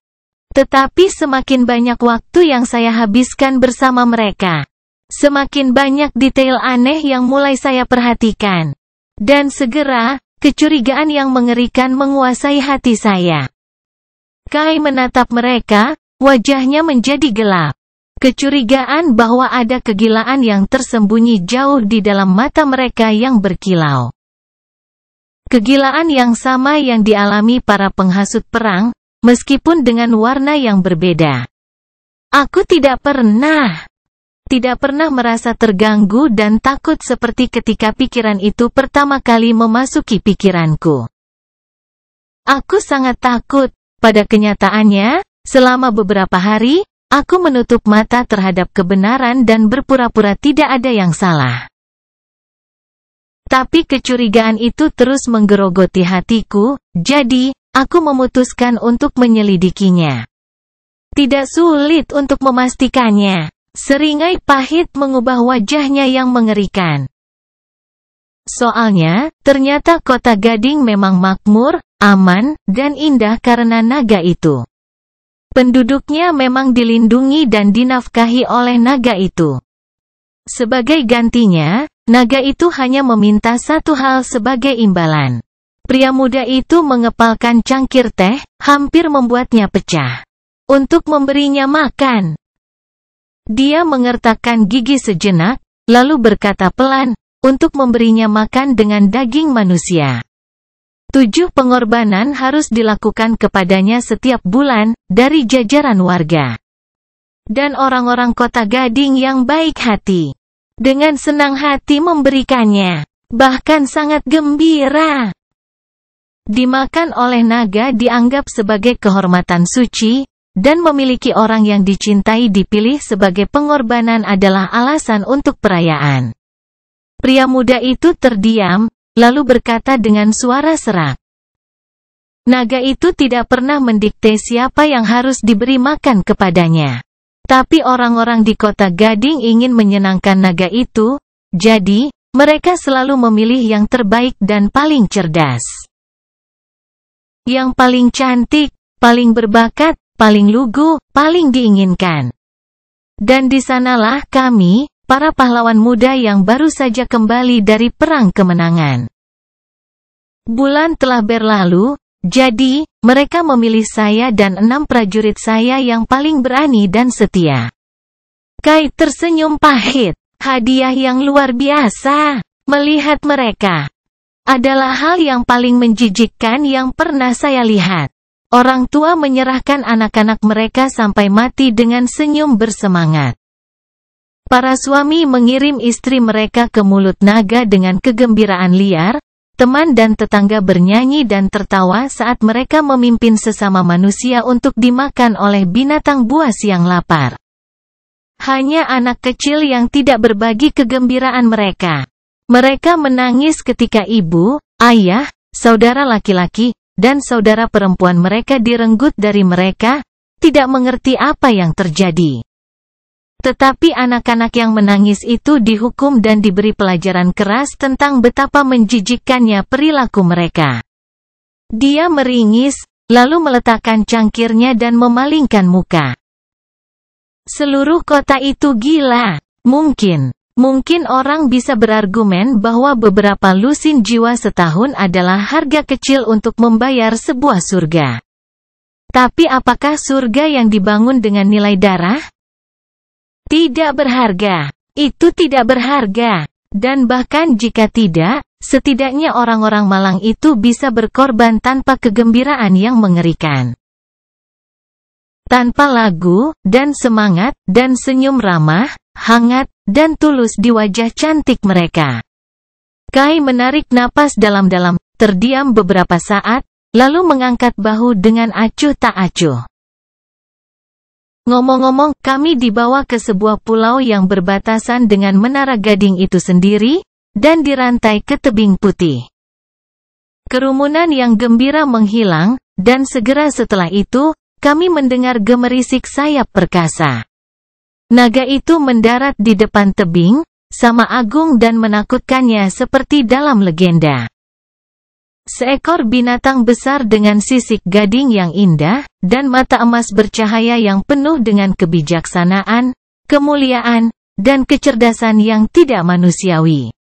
Tetapi semakin banyak waktu yang saya habiskan bersama mereka, semakin banyak detail aneh yang mulai saya perhatikan. Dan segera, kecurigaan yang mengerikan menguasai hati saya. Kai menatap mereka, wajahnya menjadi gelap. Kecurigaan bahwa ada kegilaan yang tersembunyi jauh di dalam mata mereka yang berkilau. Kegilaan yang sama yang dialami para penghasut perang, meskipun dengan warna yang berbeda. Aku tidak pernah Tidak pernah merasa terganggu dan takut seperti ketika pikiran itu pertama kali memasuki pikiranku. Aku sangat takut. Pada kenyataannya, selama beberapa hari, aku menutup mata terhadap kebenaran dan berpura-pura tidak ada yang salah. Tapi kecurigaan itu terus menggerogoti hatiku, jadi, aku memutuskan untuk menyelidikinya. Tidak sulit untuk memastikannya. Seringai pahit mengubah wajahnya yang mengerikan. Soalnya, ternyata kota Gading memang makmur, aman, dan indah karena naga itu. Penduduknya memang dilindungi dan dinafkahi oleh naga itu. Sebagai gantinya, naga itu hanya meminta satu hal sebagai imbalan. Pria muda itu mengepalkan cangkir teh, hampir membuatnya pecah. Untuk memberinya makan. Dia mengertakkan gigi sejenak, lalu berkata pelan, untuk memberinya makan dengan daging manusia. 7 pengorbanan harus dilakukan kepadanya setiap bulan, dari jajaran warga. Dan orang-orang kota Gading yang baik hati. Dengan senang hati memberikannya. Bahkan sangat gembira. Dimakan oleh naga dianggap sebagai kehormatan suci, dan memiliki orang yang dicintai dipilih sebagai pengorbanan adalah alasan untuk perayaan. Pria muda itu terdiam, lalu berkata dengan suara serak. Naga itu tidak pernah mendikte siapa yang harus diberi makan kepadanya. Tapi orang-orang di kota Gading ingin menyenangkan naga itu, jadi, mereka selalu memilih yang terbaik dan paling cerdas. Yang paling cantik, paling berbakat, paling lugu, paling diinginkan. Dan di sanalah kami, para pahlawan muda yang baru saja kembali dari perang kemenangan. Bulan telah berlalu, jadi, mereka memilih saya dan 6 prajurit saya yang paling berani dan setia. Kai tersenyum pahit, hadiah yang luar biasa. Melihat mereka adalah hal yang paling menjijikkan yang pernah saya lihat. Orang tua menyerahkan anak-anak mereka sampai mati dengan senyum bersemangat. Para suami mengirim istri mereka ke mulut naga dengan kegembiraan liar, teman dan tetangga bernyanyi dan tertawa saat mereka memimpin sesama manusia untuk dimakan oleh binatang buas yang lapar. Hanya anak kecil yang tidak berbagi kegembiraan mereka. Mereka menangis ketika ibu, ayah, saudara laki-laki, dan saudara perempuan mereka direnggut dari mereka, tidak mengerti apa yang terjadi. Tetapi anak-anak yang menangis itu dihukum dan diberi pelajaran keras tentang betapa menjijikkannya perilaku mereka. Dia meringis, lalu meletakkan cangkirnya dan memalingkan muka. Seluruh kota itu gila. Mungkin orang bisa berargumen bahwa beberapa lusin jiwa setahun adalah harga kecil untuk membayar sebuah surga. Tapi apakah surga yang dibangun dengan nilai darah? Tidak berharga. Itu tidak berharga. Dan bahkan jika tidak, setidaknya orang-orang malang itu bisa berkorban tanpa kegembiraan yang mengerikan. Tanpa lagu, dan semangat, dan senyum ramah, hangat, dan tulus di wajah cantik mereka. Kai menarik napas dalam-dalam, terdiam beberapa saat, lalu mengangkat bahu dengan acuh tak acuh. Ngomong-ngomong, kami dibawa ke sebuah pulau yang berbatasan dengan Menara Gading itu sendiri, dan dirantai ke tebing putih. Kerumunan yang gembira menghilang, dan segera setelah itu, kami mendengar gemerisik sayap perkasa. Naga itu mendarat di depan tebing, sama agung dan menakutkannya seperti dalam legenda. Seekor binatang besar dengan sisik gading yang indah, dan mata emas bercahaya yang penuh dengan kebijaksanaan, kemuliaan, dan kecerdasan yang tidak manusiawi.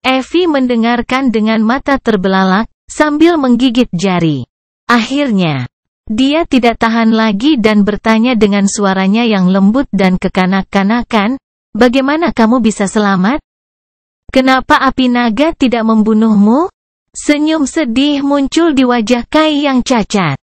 Evie mendengarkan dengan mata terbelalak, sambil menggigit jari. Akhirnya, dia tidak tahan lagi dan bertanya dengan suaranya yang lembut dan kekanak-kanakan, "Bagaimana kamu bisa selamat? Kenapa api naga tidak membunuhmu?" Senyum sedih muncul di wajah Kai yang cacat.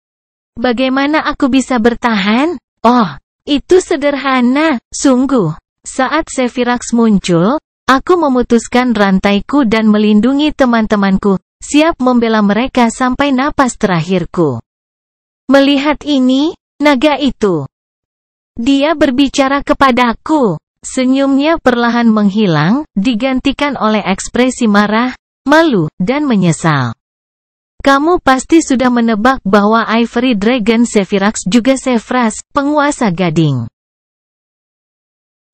"Bagaimana aku bisa bertahan? Oh, Itu sederhana, sungguh. Saat Sevirax muncul, aku memutuskan rantaiku dan melindungi teman-temanku, siap membela mereka sampai napas terakhirku. Melihat ini, naga itu. Dia berbicara kepadaku. Senyumnya perlahan menghilang, digantikan oleh ekspresi marah, malu, dan menyesal. Kamu pasti sudah menebak bahwa Ivory Dragon Sevirax juga Sevras, penguasa gading.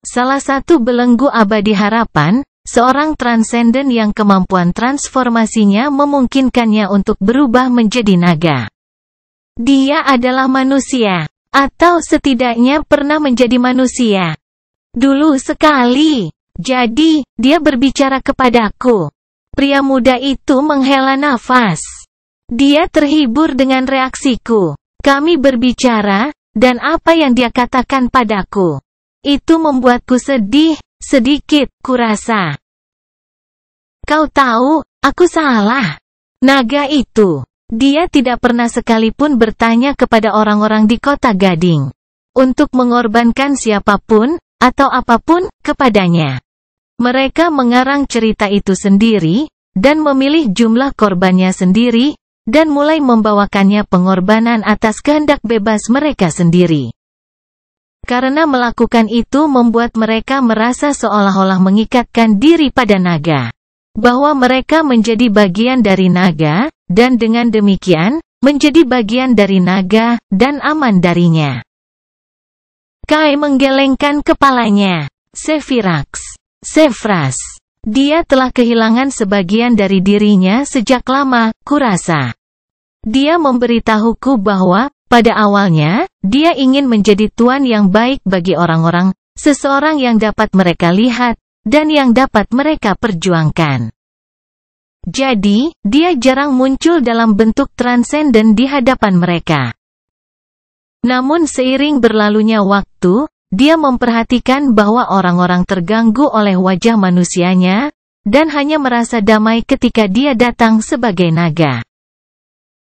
Salah satu belenggu abadi harapan, seorang transenden yang kemampuan transformasinya memungkinkannya untuk berubah menjadi naga. Dia adalah manusia, atau setidaknya pernah menjadi manusia. Dulu sekali. Jadi, dia berbicara kepadaku. Pria muda itu menghela nafas. Dia terhibur dengan reaksiku. Kami berbicara, dan apa yang dia katakan padaku. Itu membuatku sedih, sedikit, kurasa. Kau tahu, aku salah. Naga itu. Dia tidak pernah sekalipun bertanya kepada orang-orang di kota Gading. Untuk mengorbankan siapapun, atau apapun, kepadanya. Mereka mengarang cerita itu sendiri, dan memilih jumlah korbannya sendiri, dan mulai membawakannya pengorbanan atas kehendak bebas mereka sendiri. Karena melakukan itu membuat mereka merasa seolah-olah mengikatkan diri pada naga. Bahwa mereka menjadi bagian dari naga, dan dengan demikian, menjadi bagian dari naga, dan aman darinya. Kai menggelengkan kepalanya. Sevras. Dia telah kehilangan sebagian dari dirinya sejak lama, kurasa. Dia memberitahuku bahwa, pada awalnya, dia ingin menjadi tuan yang baik bagi orang-orang, seseorang yang dapat mereka lihat, dan yang dapat mereka perjuangkan. Jadi, dia jarang muncul dalam bentuk transenden di hadapan mereka. Namun seiring berlalunya waktu, dia memperhatikan bahwa orang-orang terganggu oleh wajah manusianya, dan hanya merasa damai ketika dia datang sebagai naga.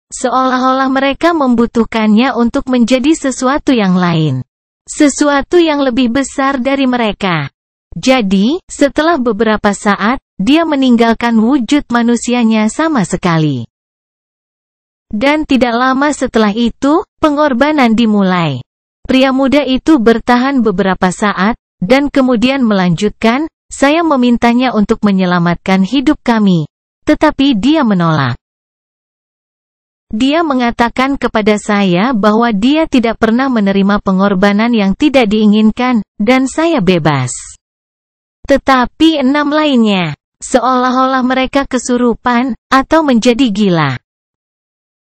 Seolah-olah mereka membutuhkannya untuk menjadi sesuatu yang lain. Sesuatu yang lebih besar dari mereka. Jadi, setelah beberapa saat, dia meninggalkan wujud manusianya sama sekali. Dan tidak lama setelah itu, pengorbanan dimulai. Pria muda itu bertahan beberapa saat, dan kemudian melanjutkan, saya memintanya untuk menyelamatkan hidup kami. Tetapi dia menolak. Dia mengatakan kepada saya bahwa dia tidak pernah menerima pengorbanan yang tidak diinginkan, dan saya bebas. Tetapi 6 lainnya, seolah-olah mereka kesurupan, atau menjadi gila.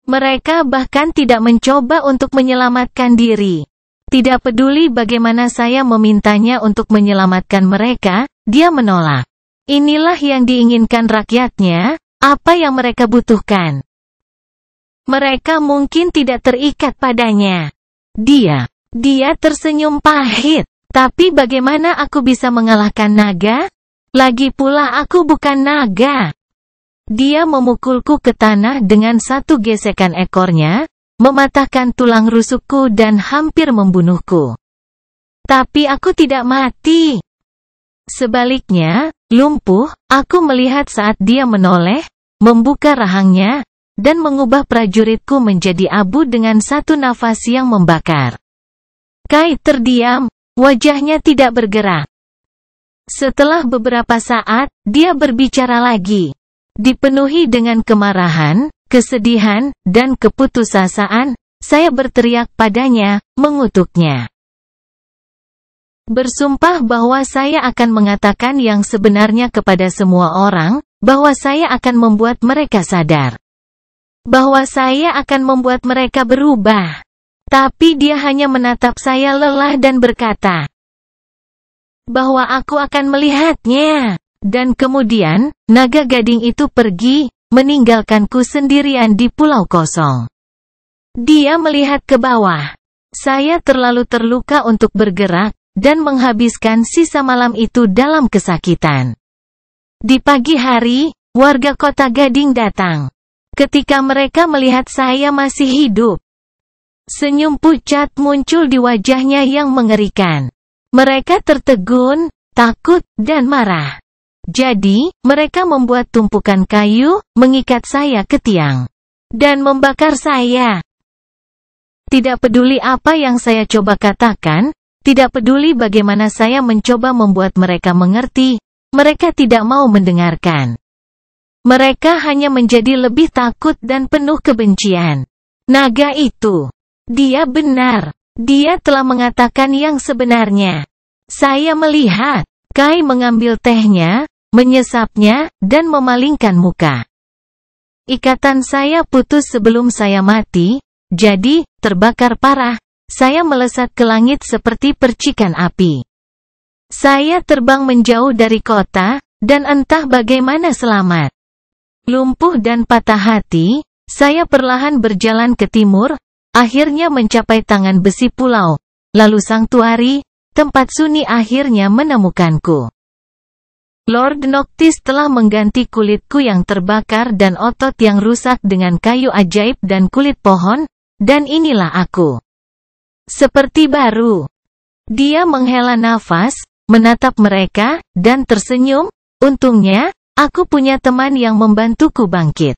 Mereka bahkan tidak mencoba untuk menyelamatkan diri. Tidak peduli bagaimana saya memintanya untuk menyelamatkan mereka, dia menolak. Inilah yang diinginkan rakyatnya, apa yang mereka butuhkan. Mereka mungkin tidak terikat padanya. Dia tersenyum pahit. Tapi bagaimana aku bisa mengalahkan naga? Lagi pula aku bukan naga. Dia memukulku ke tanah dengan satu gesekan ekornya, mematahkan tulang rusukku dan hampir membunuhku. Tapi aku tidak mati. Sebaliknya, lumpuh, aku melihat saat dia menoleh, membuka rahangnya, dan mengubah prajuritku menjadi abu dengan satu nafas yang membakar. Kai terdiam, wajahnya tidak bergerak. Setelah beberapa saat, dia berbicara lagi. Dipenuhi dengan kemarahan, kesedihan, dan keputusasaan, saya berteriak padanya, mengutuknya. Bersumpah bahwa saya akan mengatakan yang sebenarnya kepada semua orang, bahwa saya akan membuat mereka sadar. Bahwa saya akan membuat mereka berubah. Tapi dia hanya menatap saya lelah dan berkata, bahwa aku akan melihatnya. Dan kemudian, naga gading itu pergi, meninggalkanku sendirian di pulau kosong. Dia melihat ke bawah. Saya terlalu terluka untuk bergerak, dan menghabiskan sisa malam itu dalam kesakitan. Di pagi hari, warga kota Gading datang. Ketika mereka melihat saya masih hidup, Senyum pucat muncul di wajahnya yang mengerikan. Mereka tertegun, takut, dan marah. Jadi, mereka membuat tumpukan kayu, mengikat saya ke tiang, dan membakar saya. Tidak peduli apa yang saya coba katakan, tidak peduli bagaimana saya mencoba membuat mereka mengerti, mereka tidak mau mendengarkan. Mereka hanya menjadi lebih takut dan penuh kebencian. Naga itu. Dia benar. Dia telah mengatakan yang sebenarnya. Saya melihat. Kai mengambil tehnya, menyesapnya, dan memalingkan muka. Ikatan saya putus sebelum saya mati, jadi, terbakar parah. Saya melesat ke langit seperti percikan api. Saya terbang menjauh dari kota, dan entah bagaimana selamat. Lumpuh dan patah hati, saya perlahan berjalan ke timur, akhirnya mencapai tangan besi pulau, lalu Sanktuari, tempat Sunni akhirnya menemukanku. Lord Noctis telah mengganti kulitku yang terbakar dan otot yang rusak dengan kayu ajaib dan kulit pohon, dan inilah aku. Seperti baru. Dia menghela nafas, menatap mereka, dan tersenyum. Untungnya, aku punya teman yang membantuku bangkit.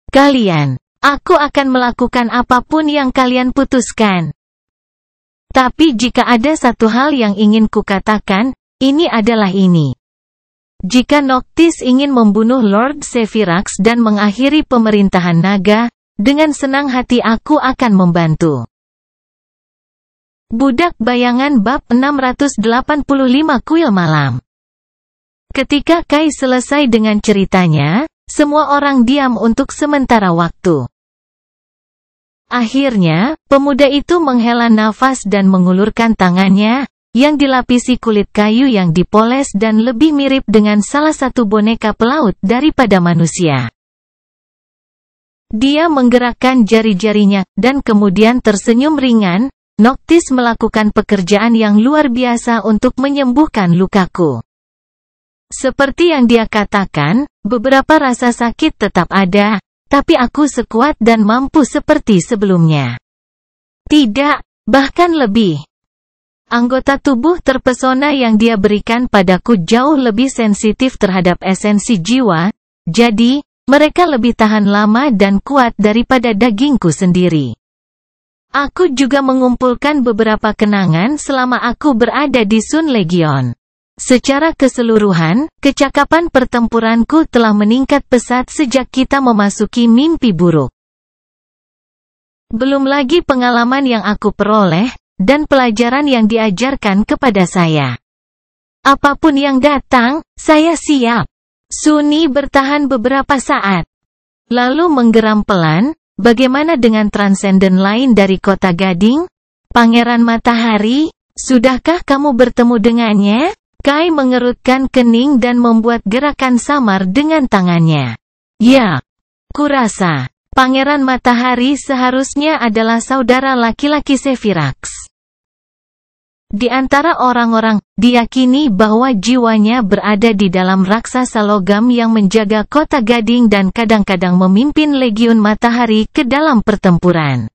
Kalian, aku akan melakukan apapun yang kalian putuskan. Tapi jika ada satu hal yang ingin kukatakan, ini adalah ini. Jika Noctis ingin membunuh Lord Sevirax dan mengakhiri pemerintahan naga, dengan senang hati aku akan membantu. Budak Bayangan Bab 685 Kuil Malam. Ketika Kai selesai dengan ceritanya, semua orang diam untuk sementara waktu. Akhirnya, pemuda itu menghela nafas dan mengulurkan tangannya, yang dilapisi kulit kayu yang dipoles dan lebih mirip dengan salah satu boneka pelaut daripada manusia. Dia menggerakkan jari-jarinya, dan kemudian tersenyum ringan. Noctis melakukan pekerjaan yang luar biasa untuk menyembuhkan lukaku. Seperti yang dia katakan, beberapa rasa sakit tetap ada, tapi aku sekuat dan mampu seperti sebelumnya. Tidak, bahkan lebih. Anggota tubuh terpesona yang dia berikan padaku jauh lebih sensitif terhadap esensi jiwa, jadi, mereka lebih tahan lama dan kuat daripada dagingku sendiri. Aku juga mengumpulkan beberapa kenangan selama aku berada di Sun Legion. Secara keseluruhan, kecakapan pertempuranku telah meningkat pesat sejak kita memasuki mimpi buruk. Belum lagi pengalaman yang aku peroleh, dan pelajaran yang diajarkan kepada saya. Apapun yang datang, saya siap. Sunni bertahan beberapa saat. Lalu menggeram pelan, bagaimana dengan transenden lain dari Kota Gading? Pangeran Matahari, sudahkah kamu bertemu dengannya? Kai mengerutkan kening dan membuat gerakan samar dengan tangannya. Ya, kurasa, Pangeran Matahari seharusnya adalah saudara laki-laki Sevirax. Di antara orang-orang, diyakini bahwa jiwanya berada di dalam raksasa logam yang menjaga Kota Gading dan kadang-kadang memimpin Legiun Matahari ke dalam pertempuran.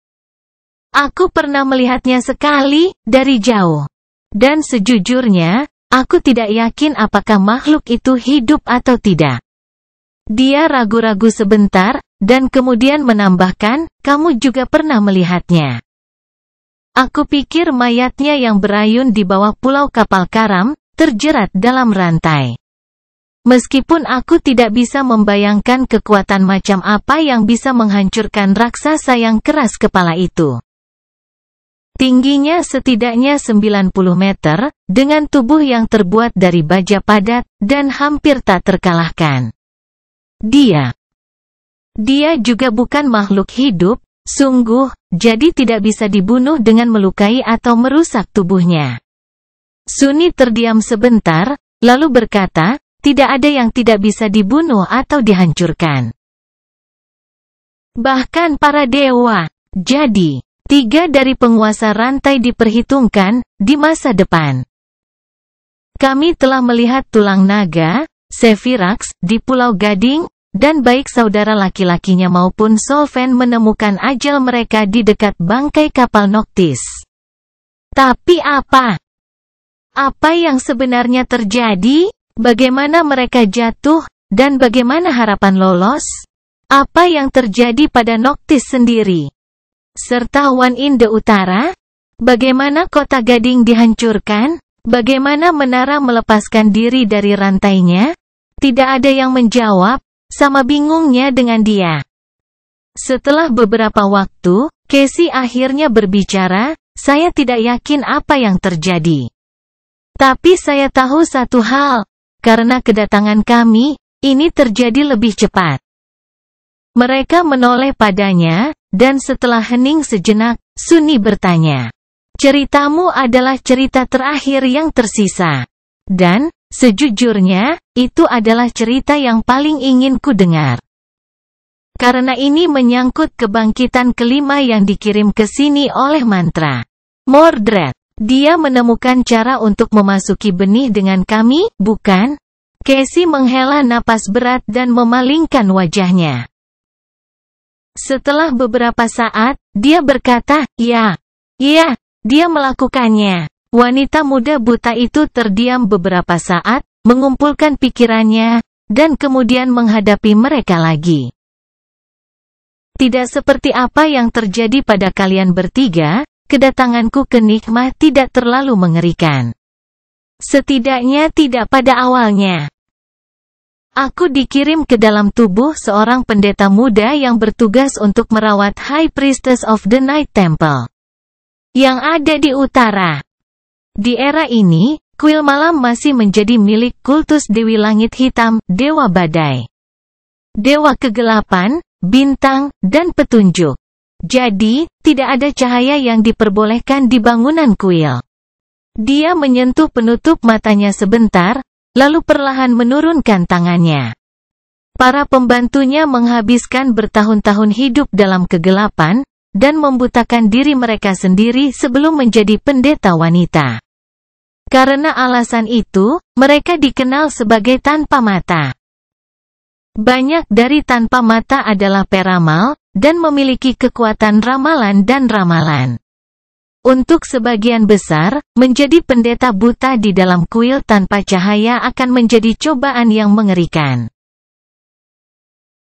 Aku pernah melihatnya sekali, dari jauh. Dan sejujurnya, aku tidak yakin apakah makhluk itu hidup atau tidak. Dia ragu-ragu sebentar, dan kemudian menambahkan, kamu juga pernah melihatnya. Aku pikir mayatnya yang berayun di bawah pulau kapal karam, terjerat dalam rantai. Meskipun aku tidak bisa membayangkan kekuatan macam apa yang bisa menghancurkan raksasa yang keras kepala itu. Tingginya setidaknya 90 meter, dengan tubuh yang terbuat dari baja padat, dan hampir tak terkalahkan. Dia juga bukan makhluk hidup, sungguh, jadi tidak bisa dibunuh dengan melukai atau merusak tubuhnya. Sunni terdiam sebentar, lalu berkata, tidak ada yang tidak bisa dibunuh atau dihancurkan. Bahkan para dewa. Jadi, 3 dari penguasa rantai diperhitungkan, di masa depan. Kami telah melihat tulang naga, Sevirax, di Pulau Gading, dan baik saudara laki-lakinya maupun Solven menemukan ajal mereka di dekat bangkai kapal Noctis. Tapi apa? Apa yang sebenarnya terjadi? Bagaimana mereka jatuh, dan bagaimana harapan lolos? Apa yang terjadi pada Noctis sendiri? Serta One in the Utara? Bagaimana kota Gading dihancurkan? Bagaimana menara melepaskan diri dari rantainya? Tidak ada yang menjawab, sama bingungnya dengan dia. Setelah beberapa waktu, Casey akhirnya berbicara, saya tidak yakin apa yang terjadi. Tapi saya tahu satu hal, karena kedatangan kami, ini terjadi lebih cepat. Mereka menoleh padanya, dan setelah hening sejenak, Sunny bertanya. Ceritamu adalah cerita terakhir yang tersisa. Dan, sejujurnya, itu adalah cerita yang paling ingin ku dengar. Karena ini menyangkut kebangkitan kelima yang dikirim ke sini oleh mantra. Mordred, dia menemukan cara untuk memasuki benih dengan kami, bukan? Casey menghela napas berat dan memalingkan wajahnya. Setelah beberapa saat, dia berkata, ya, dia melakukannya. Wanita muda buta itu terdiam beberapa saat, mengumpulkan pikirannya, dan kemudian menghadapi mereka lagi. Tidak seperti apa yang terjadi pada kalian bertiga, kedatanganku ke Nikmah tidak terlalu mengerikan. Setidaknya tidak pada awalnya. Aku dikirim ke dalam tubuh seorang pendeta muda yang bertugas untuk merawat High Priestess of the Night Temple yang ada di utara. Di era ini, kuil malam masih menjadi milik kultus Dewi Langit Hitam, Dewa Badai, Dewa Kegelapan, Bintang, dan Petunjuk. Jadi, tidak ada cahaya yang diperbolehkan di bangunan kuil. Dia menyentuh penutup matanya sebentar, lalu perlahan menurunkan tangannya. Para pembantunya menghabiskan bertahun-tahun hidup dalam kegelapan, dan membutakan diri mereka sendiri sebelum menjadi pendeta wanita. Karena alasan itu, mereka dikenal sebagai tanpa mata. Banyak dari tanpa mata adalah peramal, dan memiliki kekuatan ramalan dan ramalan. Untuk sebagian besar, menjadi pendeta buta di dalam kuil tanpa cahaya akan menjadi cobaan yang mengerikan.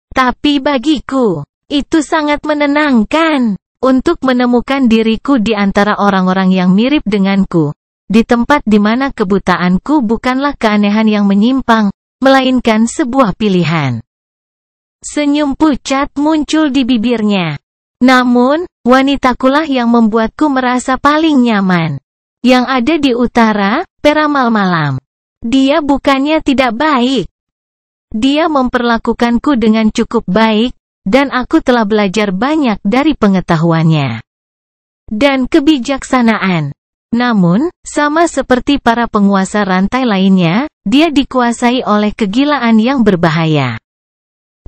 Tapi bagiku, itu sangat menenangkan. Untuk menemukan diriku di antara orang-orang yang mirip denganku. Di tempat di mana kebutaanku bukanlah keanehan yang menyimpang, melainkan sebuah pilihan. Senyum pucat muncul di bibirnya. Namun, wanitakulah yang membuatku merasa paling nyaman. Yang ada di utara, peramal malam. Dia bukannya tidak baik. Dia memperlakukanku dengan cukup baik, dan aku telah belajar banyak dari pengetahuannya dan kebijaksanaan. Namun, sama seperti para penguasa rantai lainnya, dia dikuasai oleh kegilaan yang berbahaya.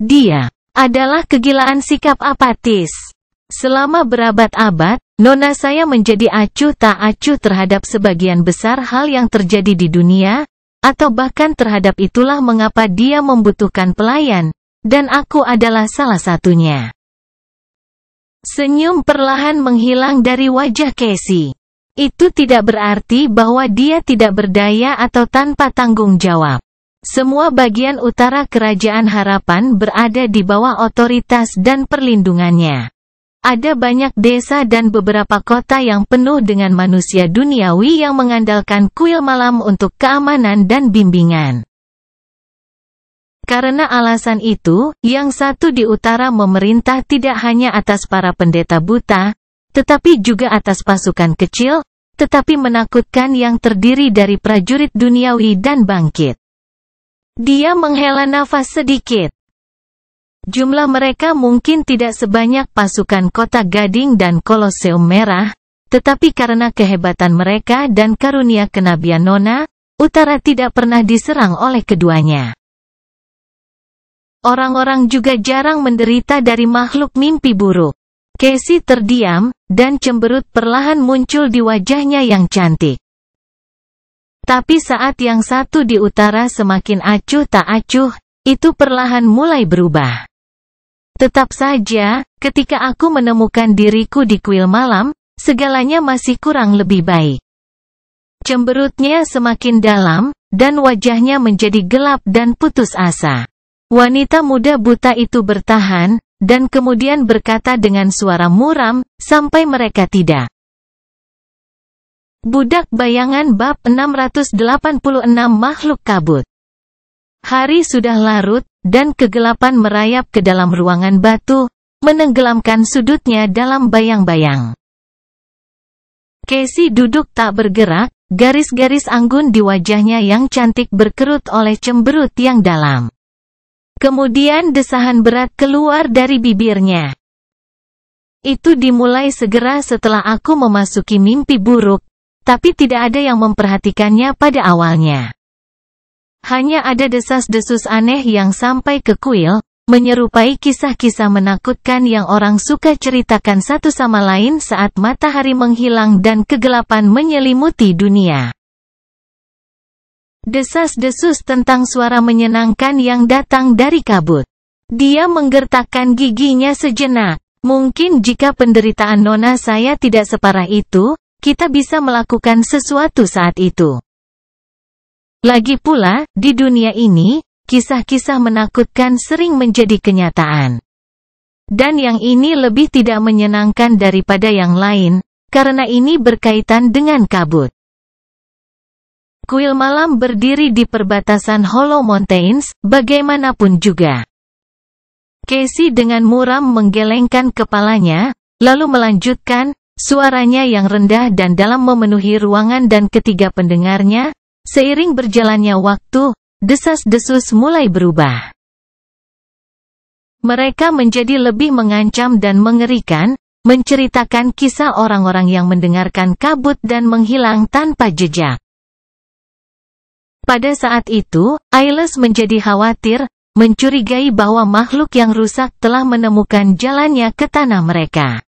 Dia adalah kegilaan sikap apatis. Selama berabad-abad, nona saya menjadi acuh tak acuh terhadap sebagian besar hal yang terjadi di dunia, atau bahkan terhadap itulah mengapa dia membutuhkan pelayan, dan aku adalah salah satunya. Senyum perlahan menghilang dari wajah Casey. Itu tidak berarti bahwa dia tidak berdaya atau tanpa tanggung jawab. Semua bagian utara Kerajaan Harapan berada di bawah otoritas dan perlindungannya. Ada banyak desa dan beberapa kota yang penuh dengan manusia duniawi yang mengandalkan kuil malam untuk keamanan dan bimbingan. Karena alasan itu, yang satu di utara memerintah tidak hanya atas para pendeta buta, tetapi juga atas pasukan kecil, tetapi menakutkan yang terdiri dari prajurit duniawi dan bangkit. Dia menghela nafas sedikit. Jumlah mereka mungkin tidak sebanyak pasukan Kota Gading dan Koloseum Merah, tetapi karena kehebatan mereka dan karunia kenabian Nona, utara tidak pernah diserang oleh keduanya. Orang-orang juga jarang menderita dari makhluk mimpi buruk. Casey terdiam, dan cemberut perlahan muncul di wajahnya yang cantik. Tapi saat yang satu di utara semakin acuh tak acuh, itu perlahan mulai berubah. Tetap saja, ketika aku menemukan diriku di kuil malam, segalanya masih kurang lebih baik. Cemberutnya semakin dalam, dan wajahnya menjadi gelap dan putus asa. Wanita muda buta itu bertahan, dan kemudian berkata dengan suara muram, sampai mereka tidak. Budak Bayangan bab 686 Makhluk Kabut. Hari sudah larut, dan kegelapan merayap ke dalam ruangan batu, menenggelamkan sudutnya dalam bayang-bayang. Casey duduk tak bergerak, garis-garis anggun di wajahnya yang cantik berkerut oleh cemberut yang dalam. Kemudian desahan berat keluar dari bibirnya. Itu dimulai segera setelah aku memasuki mimpi buruk, tapi tidak ada yang memperhatikannya pada awalnya. Hanya ada desas-desus aneh yang sampai ke kuil, menyerupai kisah-kisah menakutkan yang orang suka ceritakan satu sama lain saat matahari menghilang dan kegelapan menyelimuti dunia. Desas-desus tentang suara menyenangkan yang datang dari kabut. Dia menggertakkan giginya sejenak. Mungkin jika penderitaan nona saya tidak separah itu, kita bisa melakukan sesuatu saat itu. Lagi pula, di dunia ini, kisah-kisah menakutkan sering menjadi kenyataan. Dan yang ini lebih tidak menyenangkan daripada yang lain, karena ini berkaitan dengan kabut. Kuil malam berdiri di perbatasan Hollow Mountains, bagaimanapun juga. Casey dengan muram menggelengkan kepalanya, lalu melanjutkan, suaranya yang rendah dan dalam memenuhi ruangan dan ketiga pendengarnya. Seiring berjalannya waktu, desas-desus mulai berubah. Mereka menjadi lebih mengancam dan mengerikan, menceritakan kisah orang-orang yang mendengarkan kabut dan menghilang tanpa jejak. Pada saat itu, Ailes menjadi khawatir, mencurigai bahwa makhluk yang rusak telah menemukan jalannya ke tanah mereka.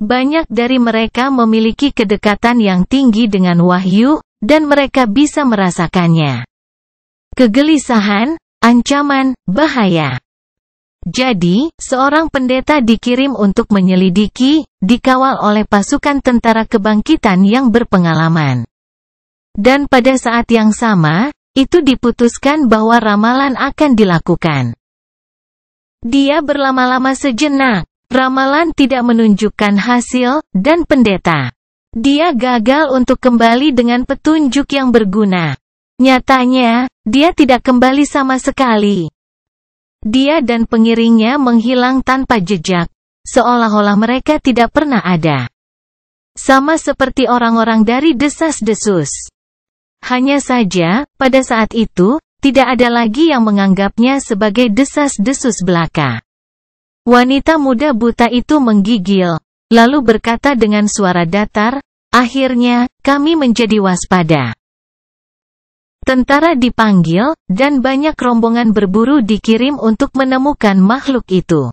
Banyak dari mereka memiliki kedekatan yang tinggi dengan wahyu, dan mereka bisa merasakannya. Kegelisahan, ancaman, bahaya. Jadi, seorang pendeta dikirim untuk menyelidiki, dikawal oleh pasukan tentara kebangkitan yang berpengalaman. Dan pada saat yang sama, itu diputuskan bahwa ramalan akan dilakukan. Dia berlama-lama sejenak. Ramalan tidak menunjukkan hasil, dan pendeta. Dia gagal untuk kembali dengan petunjuk yang berguna. Nyatanya, dia tidak kembali sama sekali. Dia dan pengiringnya menghilang tanpa jejak, seolah-olah mereka tidak pernah ada. Sama seperti orang-orang dari desas-desus. Hanya saja, pada saat itu, tidak ada lagi yang menganggapnya sebagai desas-desus belaka. Wanita muda buta itu menggigil, lalu berkata dengan suara datar, akhirnya, kami menjadi waspada. Tentara dipanggil, dan banyak rombongan berburu dikirim untuk menemukan makhluk itu.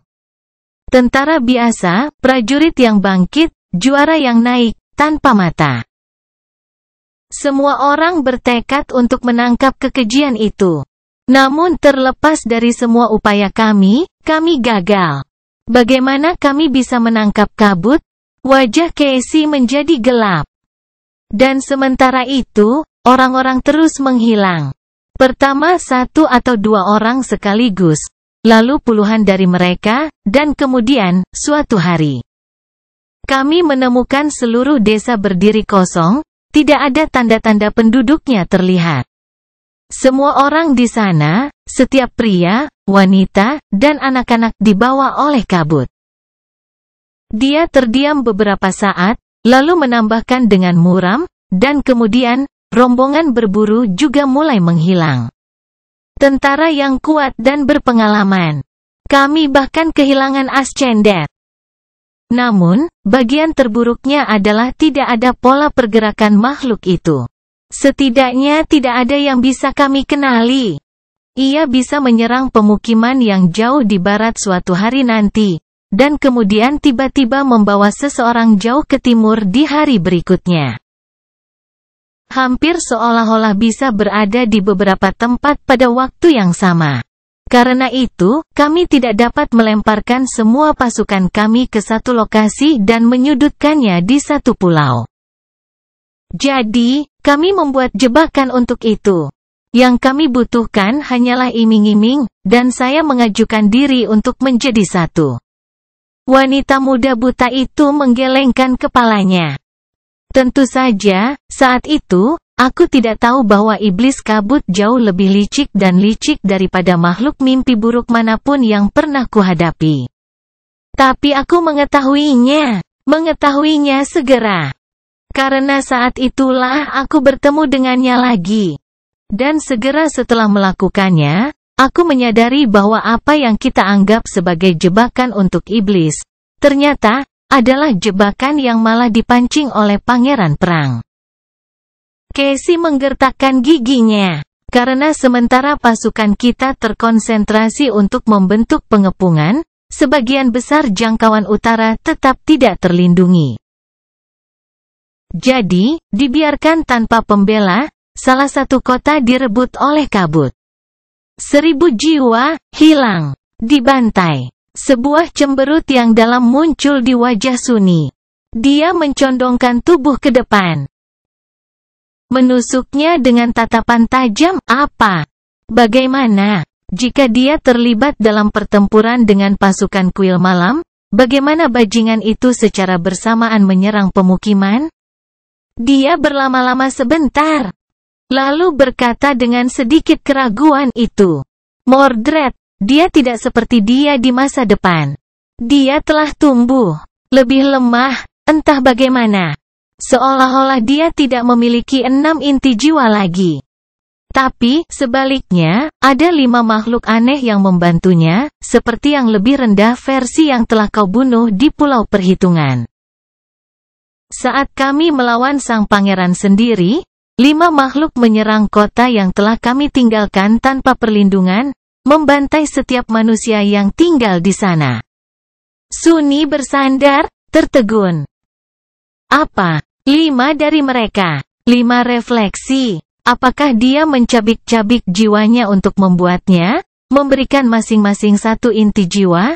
Tentara biasa, prajurit yang bangkit, juara yang naik, tanpa mata. Semua orang bertekad untuk menangkap kekejian itu. Namun terlepas dari semua upaya kami gagal. Bagaimana kami bisa menangkap kabut? Wajah Casey menjadi gelap. Dan sementara itu, orang-orang terus menghilang. Pertama 1 atau 2 orang sekaligus, lalu puluhan dari mereka, dan kemudian, suatu hari. Kami menemukan seluruh desa berdiri kosong, tidak ada tanda-tanda penduduknya terlihat. Semua orang di sana, setiap pria, wanita, dan anak-anak dibawa oleh kabut. Dia terdiam beberapa saat, lalu menambahkan dengan muram, dan kemudian, rombongan berburu juga mulai menghilang. Tentara yang kuat dan berpengalaman. Kami bahkan kehilangan Ascendet. Namun, bagian terburuknya adalah tidak ada pola pergerakan makhluk itu. Setidaknya tidak ada yang bisa kami kenali. Ia bisa menyerang pemukiman yang jauh di barat suatu hari nanti, dan kemudian tiba-tiba membawa seseorang jauh ke timur di hari berikutnya. Hampir seolah-olah bisa berada di beberapa tempat pada waktu yang sama. Karena itu, kami tidak dapat melemparkan semua pasukan kami ke satu lokasi dan menyudutkannya di satu pulau. Jadi, kami membuat jebakan untuk itu. Yang kami butuhkan hanyalah iming-iming, dan saya mengajukan diri untuk menjadi satu. Wanita muda buta itu menggelengkan kepalanya. Tentu saja, saat itu, aku tidak tahu bahwa iblis kabut jauh lebih licik dan licik daripada makhluk mimpi buruk manapun yang pernah kuhadapi. Tapi aku mengetahuinya segera. Karena saat itulah aku bertemu dengannya lagi. Dan segera setelah melakukannya, aku menyadari bahwa apa yang kita anggap sebagai jebakan untuk iblis, ternyata adalah jebakan yang malah dipancing oleh pangeran perang. Casey menggertakkan giginya. Karena sementara pasukan kita terkonsentrasi untuk membentuk pengepungan, sebagian besar jangkauan utara tetap tidak terlindungi. Jadi, dibiarkan tanpa pembela, salah satu kota direbut oleh kabut. 1000 jiwa hilang, dibantai. Sebuah cemberut yang dalam muncul di wajah Sunni. Dia mencondongkan tubuh ke depan. Menusuknya dengan tatapan tajam. Apa? Bagaimana? Jika dia terlibat dalam pertempuran dengan pasukan kuil malam, bagaimana bajingan itu secara bersamaan menyerang pemukiman? Dia berlama-lama sebentar. Lalu berkata dengan sedikit keraguan itu. Mordred. Dia tidak seperti dia di masa depan. Dia telah tumbuh lebih lemah, entah bagaimana. Seolah-olah dia tidak memiliki 6 inti jiwa lagi. Tapi, sebaliknya, ada 5 makhluk aneh yang membantunya, seperti yang lebih rendah versi yang telah kau bunuh di Pulau Perhitungan. Saat kami melawan sang pangeran sendiri, 5 makhluk menyerang kota yang telah kami tinggalkan tanpa perlindungan, membantai setiap manusia yang tinggal di sana. Sunni bersandar, tertegun. Apa? 5 dari mereka. 5 refleksi. Apakah dia mencabik-cabik jiwanya untuk membuatnya, memberikan masing-masing 1 inti jiwa?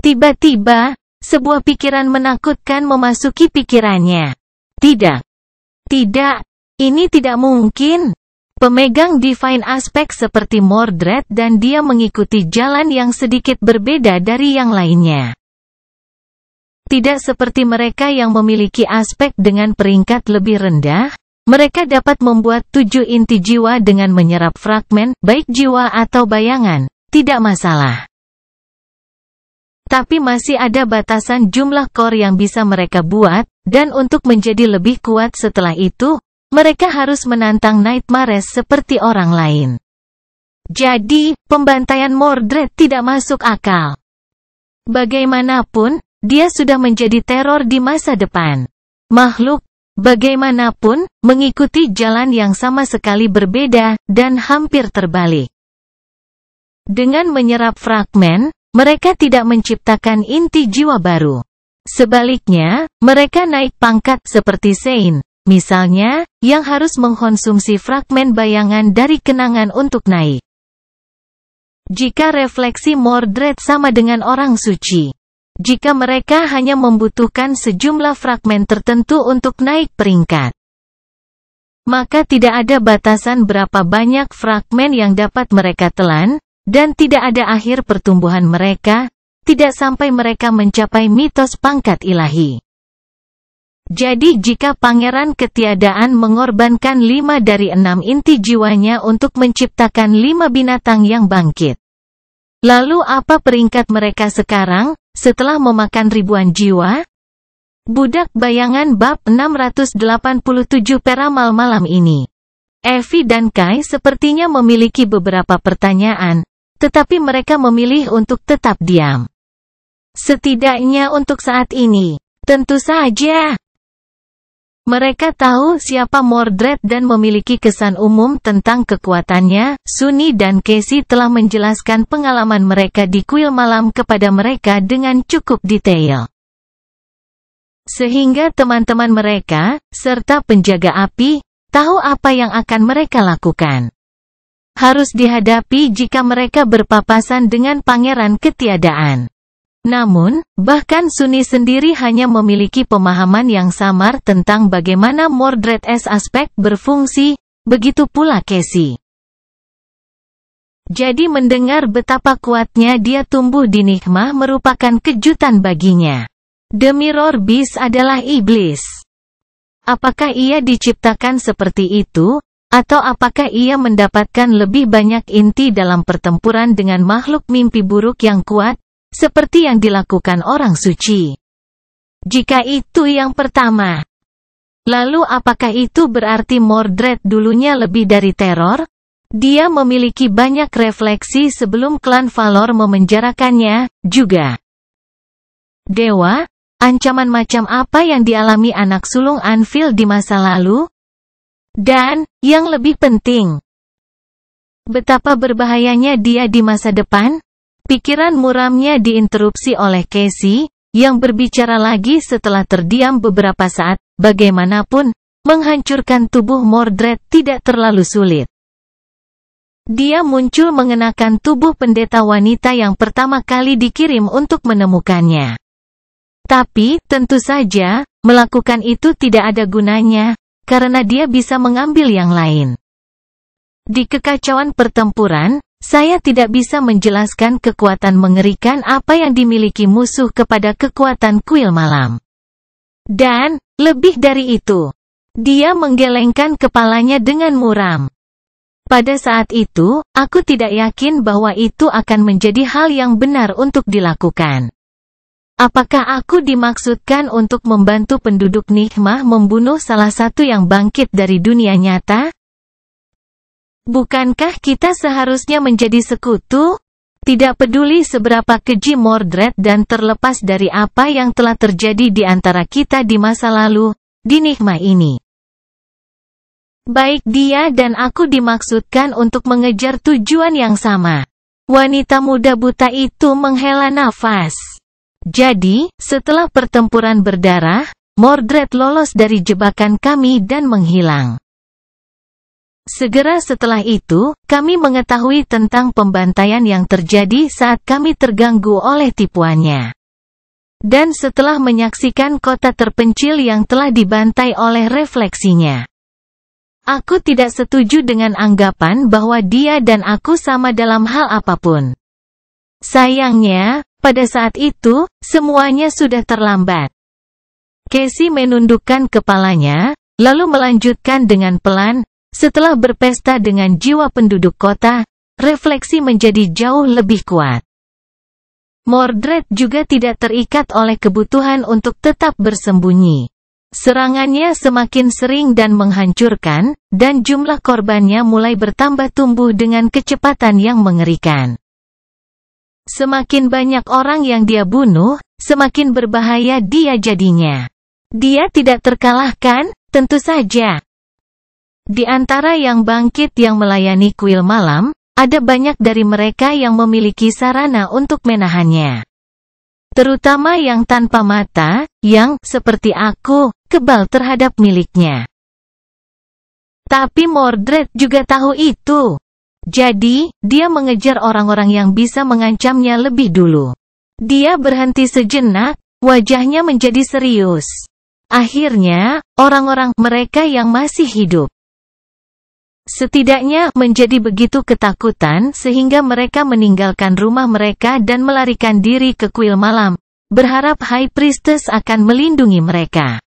Tiba-tiba, sebuah pikiran menakutkan memasuki pikirannya. Tidak. Tidak. Ini tidak mungkin. Pemegang divine aspek seperti Mordred dan dia mengikuti jalan yang sedikit berbeda dari yang lainnya. Tidak seperti mereka yang memiliki aspek dengan peringkat lebih rendah, mereka dapat membuat 7 inti jiwa dengan menyerap fragmen, baik jiwa atau bayangan, tidak masalah. Tapi masih ada batasan jumlah core yang bisa mereka buat, dan untuk menjadi lebih kuat setelah itu, mereka harus menantang Nightmares seperti orang lain. Jadi, pembantaian Mordred tidak masuk akal. Bagaimanapun, dia sudah menjadi teror di masa depan. Makhluk, bagaimanapun, mengikuti jalan yang sama sekali berbeda, dan hampir terbalik. Dengan menyerap fragmen, mereka tidak menciptakan inti jiwa baru. Sebaliknya, mereka naik pangkat seperti Saint. Misalnya, yang harus mengkonsumsi fragmen bayangan dari kenangan untuk naik. Jika refleksi Mordred sama dengan orang suci. Jika mereka hanya membutuhkan sejumlah fragmen tertentu untuk naik peringkat. Maka tidak ada batasan berapa banyak fragmen yang dapat mereka telan, dan tidak ada akhir pertumbuhan mereka, tidak sampai mereka mencapai mitos pangkat ilahi. Jadi jika Pangeran Ketiadaan mengorbankan 5 dari 6 inti jiwanya untuk menciptakan 5 binatang yang bangkit. Lalu apa peringkat mereka sekarang, setelah memakan ribuan jiwa? Budak Bayangan bab 687 peramal malam ini. Evie dan Kai sepertinya memiliki beberapa pertanyaan, tetapi mereka memilih untuk tetap diam. Setidaknya untuk saat ini. Tentu saja. Mereka tahu siapa Mordred dan memiliki kesan umum tentang kekuatannya. Sunni dan Casey telah menjelaskan pengalaman mereka di kuil malam kepada mereka dengan cukup detail. Sehingga teman-teman mereka, serta penjaga api, tahu apa yang akan mereka lakukan. harus dihadapi jika mereka berpapasan dengan Pangeran Ketiadaan. Namun, bahkan Sunni sendiri hanya memiliki pemahaman yang samar tentang bagaimana Mordred S aspek berfungsi, begitu pula Casey. Jadi mendengar betapa kuatnya dia tumbuh di Nighmah merupakan kejutan baginya. The Mirror Beast adalah iblis. Apakah ia diciptakan seperti itu, atau apakah ia mendapatkan lebih banyak inti dalam pertempuran dengan makhluk mimpi buruk yang kuat, seperti yang dilakukan orang suci? Jika itu yang pertama, lalu apakah itu berarti Mordred dulunya lebih dari teror? Dia memiliki banyak refleksi sebelum klan Valor memenjarakannya, juga. Dewa, ancaman macam apa yang dialami anak sulung Anvil di masa lalu? Dan, yang lebih penting, betapa berbahayanya dia di masa depan? Pikiran muramnya diinterupsi oleh Casey, yang berbicara lagi setelah terdiam beberapa saat. Bagaimanapun, menghancurkan tubuh Mordred tidak terlalu sulit. Dia muncul mengenakan tubuh pendeta wanita yang pertama kali dikirim untuk menemukannya. Tapi, tentu saja, melakukan itu tidak ada gunanya, karena dia bisa mengambil yang lain. Di kekacauan pertempuran, saya tidak bisa menjelaskan kekuatan mengerikan apa yang dimiliki musuh kepada kekuatan kuil malam. Dan, lebih dari itu, dia menggelengkan kepalanya dengan muram. Pada saat itu, aku tidak yakin bahwa itu akan menjadi hal yang benar untuk dilakukan. Apakah aku dimaksudkan untuk membantu penduduk Nighmah membunuh salah satu yang bangkit dari dunia nyata? Bukankah kita seharusnya menjadi sekutu? Tidak peduli seberapa keji Mordred dan terlepas dari apa yang telah terjadi di antara kita di masa lalu, di Nighmah ini. Baik dia dan aku dimaksudkan untuk mengejar tujuan yang sama. Wanita muda buta itu menghela nafas. Jadi, setelah pertempuran berdarah, Mordred lolos dari jebakan kami dan menghilang. Segera setelah itu, kami mengetahui tentang pembantaian yang terjadi saat kami terganggu oleh tipuannya. Dan setelah menyaksikan kota terpencil yang telah dibantai oleh refleksinya. Aku tidak setuju dengan anggapan bahwa dia dan aku sama dalam hal apapun. Sayangnya, pada saat itu, semuanya sudah terlambat. Casey menundukkan kepalanya, lalu melanjutkan dengan pelan. Setelah berpesta dengan jiwa penduduk kota, refleksi menjadi jauh lebih kuat. Mordred juga tidak terikat oleh kebutuhan untuk tetap bersembunyi. Serangannya semakin sering dan menghancurkan, dan jumlah korbannya mulai bertambah tumbuh dengan kecepatan yang mengerikan. Semakin banyak orang yang dia bunuh, semakin berbahaya dia jadinya. Dia tidak terkalahkan, tentu saja. Di antara yang bangkit yang melayani kuil malam, ada banyak dari mereka yang memiliki sarana untuk menahannya. Terutama yang tanpa mata, yang, seperti aku, kebal terhadap miliknya. Tapi Mordred juga tahu itu. Jadi, dia mengejar orang-orang yang bisa mengancamnya lebih dulu. Dia berhenti sejenak, wajahnya menjadi serius. Akhirnya, orang-orang mereka yang masih hidup. Setidaknya menjadi begitu ketakutan sehingga mereka meninggalkan rumah mereka dan melarikan diri ke kuil malam, berharap High Priestess akan melindungi mereka.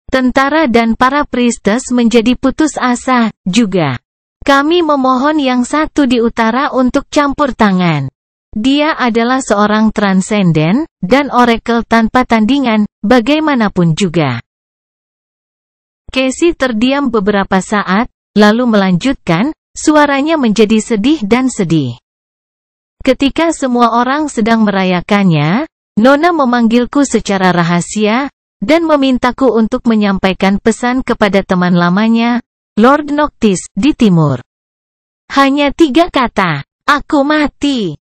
Tentara dan para priestess menjadi putus asa, juga. Kami memohon yang satu di utara untuk campur tangan. Dia adalah seorang transenden, dan oracle tanpa tandingan, bagaimanapun juga. Casey terdiam beberapa saat, lalu melanjutkan, suaranya menjadi sedih dan sedih. Ketika semua orang sedang merayakannya, Nona memanggilku secara rahasia, dan memintaku untuk menyampaikan pesan kepada teman lamanya, Lord Noctis, di timur. Hanya 3 kata, aku mati.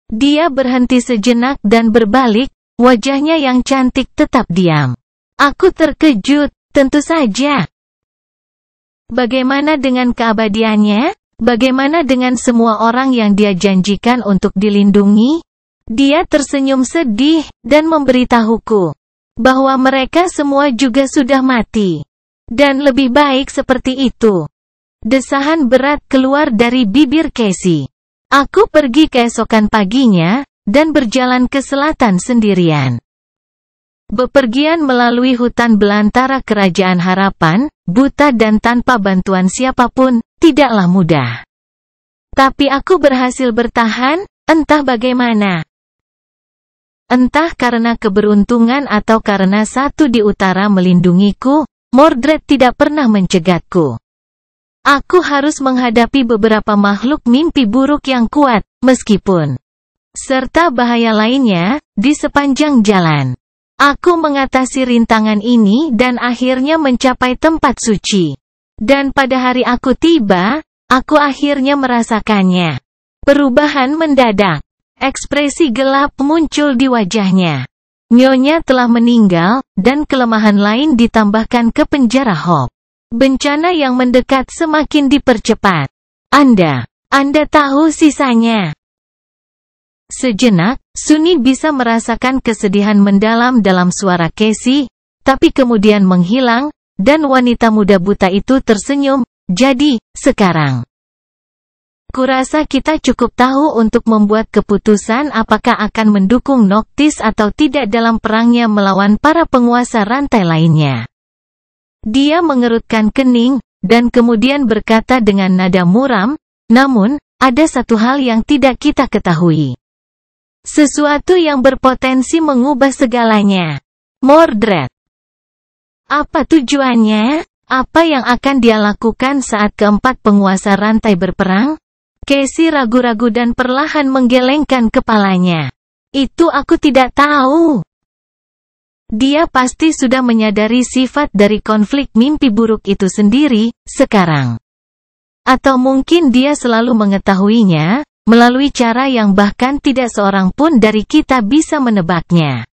Dia berhenti sejenak dan berbalik, wajahnya yang cantik tetap diam. Aku terkejut. Tentu saja. Bagaimana dengan keabadiannya? Bagaimana dengan semua orang yang dia janjikan untuk dilindungi? Dia tersenyum sedih, dan memberitahuku bahwa mereka semua juga sudah mati. Dan lebih baik seperti itu. Desahan berat keluar dari bibir Casey. Aku pergi keesokan paginya, dan berjalan ke selatan sendirian. Bepergian melalui hutan belantara Kerajaan Harapan, buta dan tanpa bantuan siapapun, tidaklah mudah. Tapi aku berhasil bertahan, entah bagaimana. Entah karena keberuntungan atau karena satu di utara melindungiku, Mordred tidak pernah mencegatku. Aku harus menghadapi beberapa makhluk mimpi buruk yang kuat, meskipun serta bahaya lainnya, di sepanjang jalan. Aku mengatasi rintangan ini dan akhirnya mencapai tempat suci. Dan pada hari aku tiba, aku akhirnya merasakannya. Perubahan mendadak. Ekspresi gelap muncul di wajahnya. Nyonya telah meninggal, dan kelemahan lain ditambahkan ke penjara Hope. Bencana yang mendekat semakin dipercepat. Anda tahu sisanya. Sejenak, Sunny bisa merasakan kesedihan mendalam dalam suara Casey, tapi kemudian menghilang, dan wanita muda buta itu tersenyum. Jadi, sekarang kurasa kita cukup tahu untuk membuat keputusan apakah akan mendukung Noctis atau tidak dalam perangnya melawan para penguasa rantai lainnya. Dia mengerutkan kening, dan kemudian berkata dengan nada muram, namun, ada satu hal yang tidak kita ketahui. Sesuatu yang berpotensi mengubah segalanya. Mordred. Apa tujuannya? Apa yang akan dia lakukan saat keempat penguasa rantai berperang? Casey ragu-ragu dan perlahan menggelengkan kepalanya. Itu aku tidak tahu. Dia pasti sudah menyadari sifat dari konflik mimpi buruk itu sendiri, sekarang. Atau mungkin dia selalu mengetahuinya, melalui cara yang bahkan tidak seorang pun dari kita bisa menebaknya.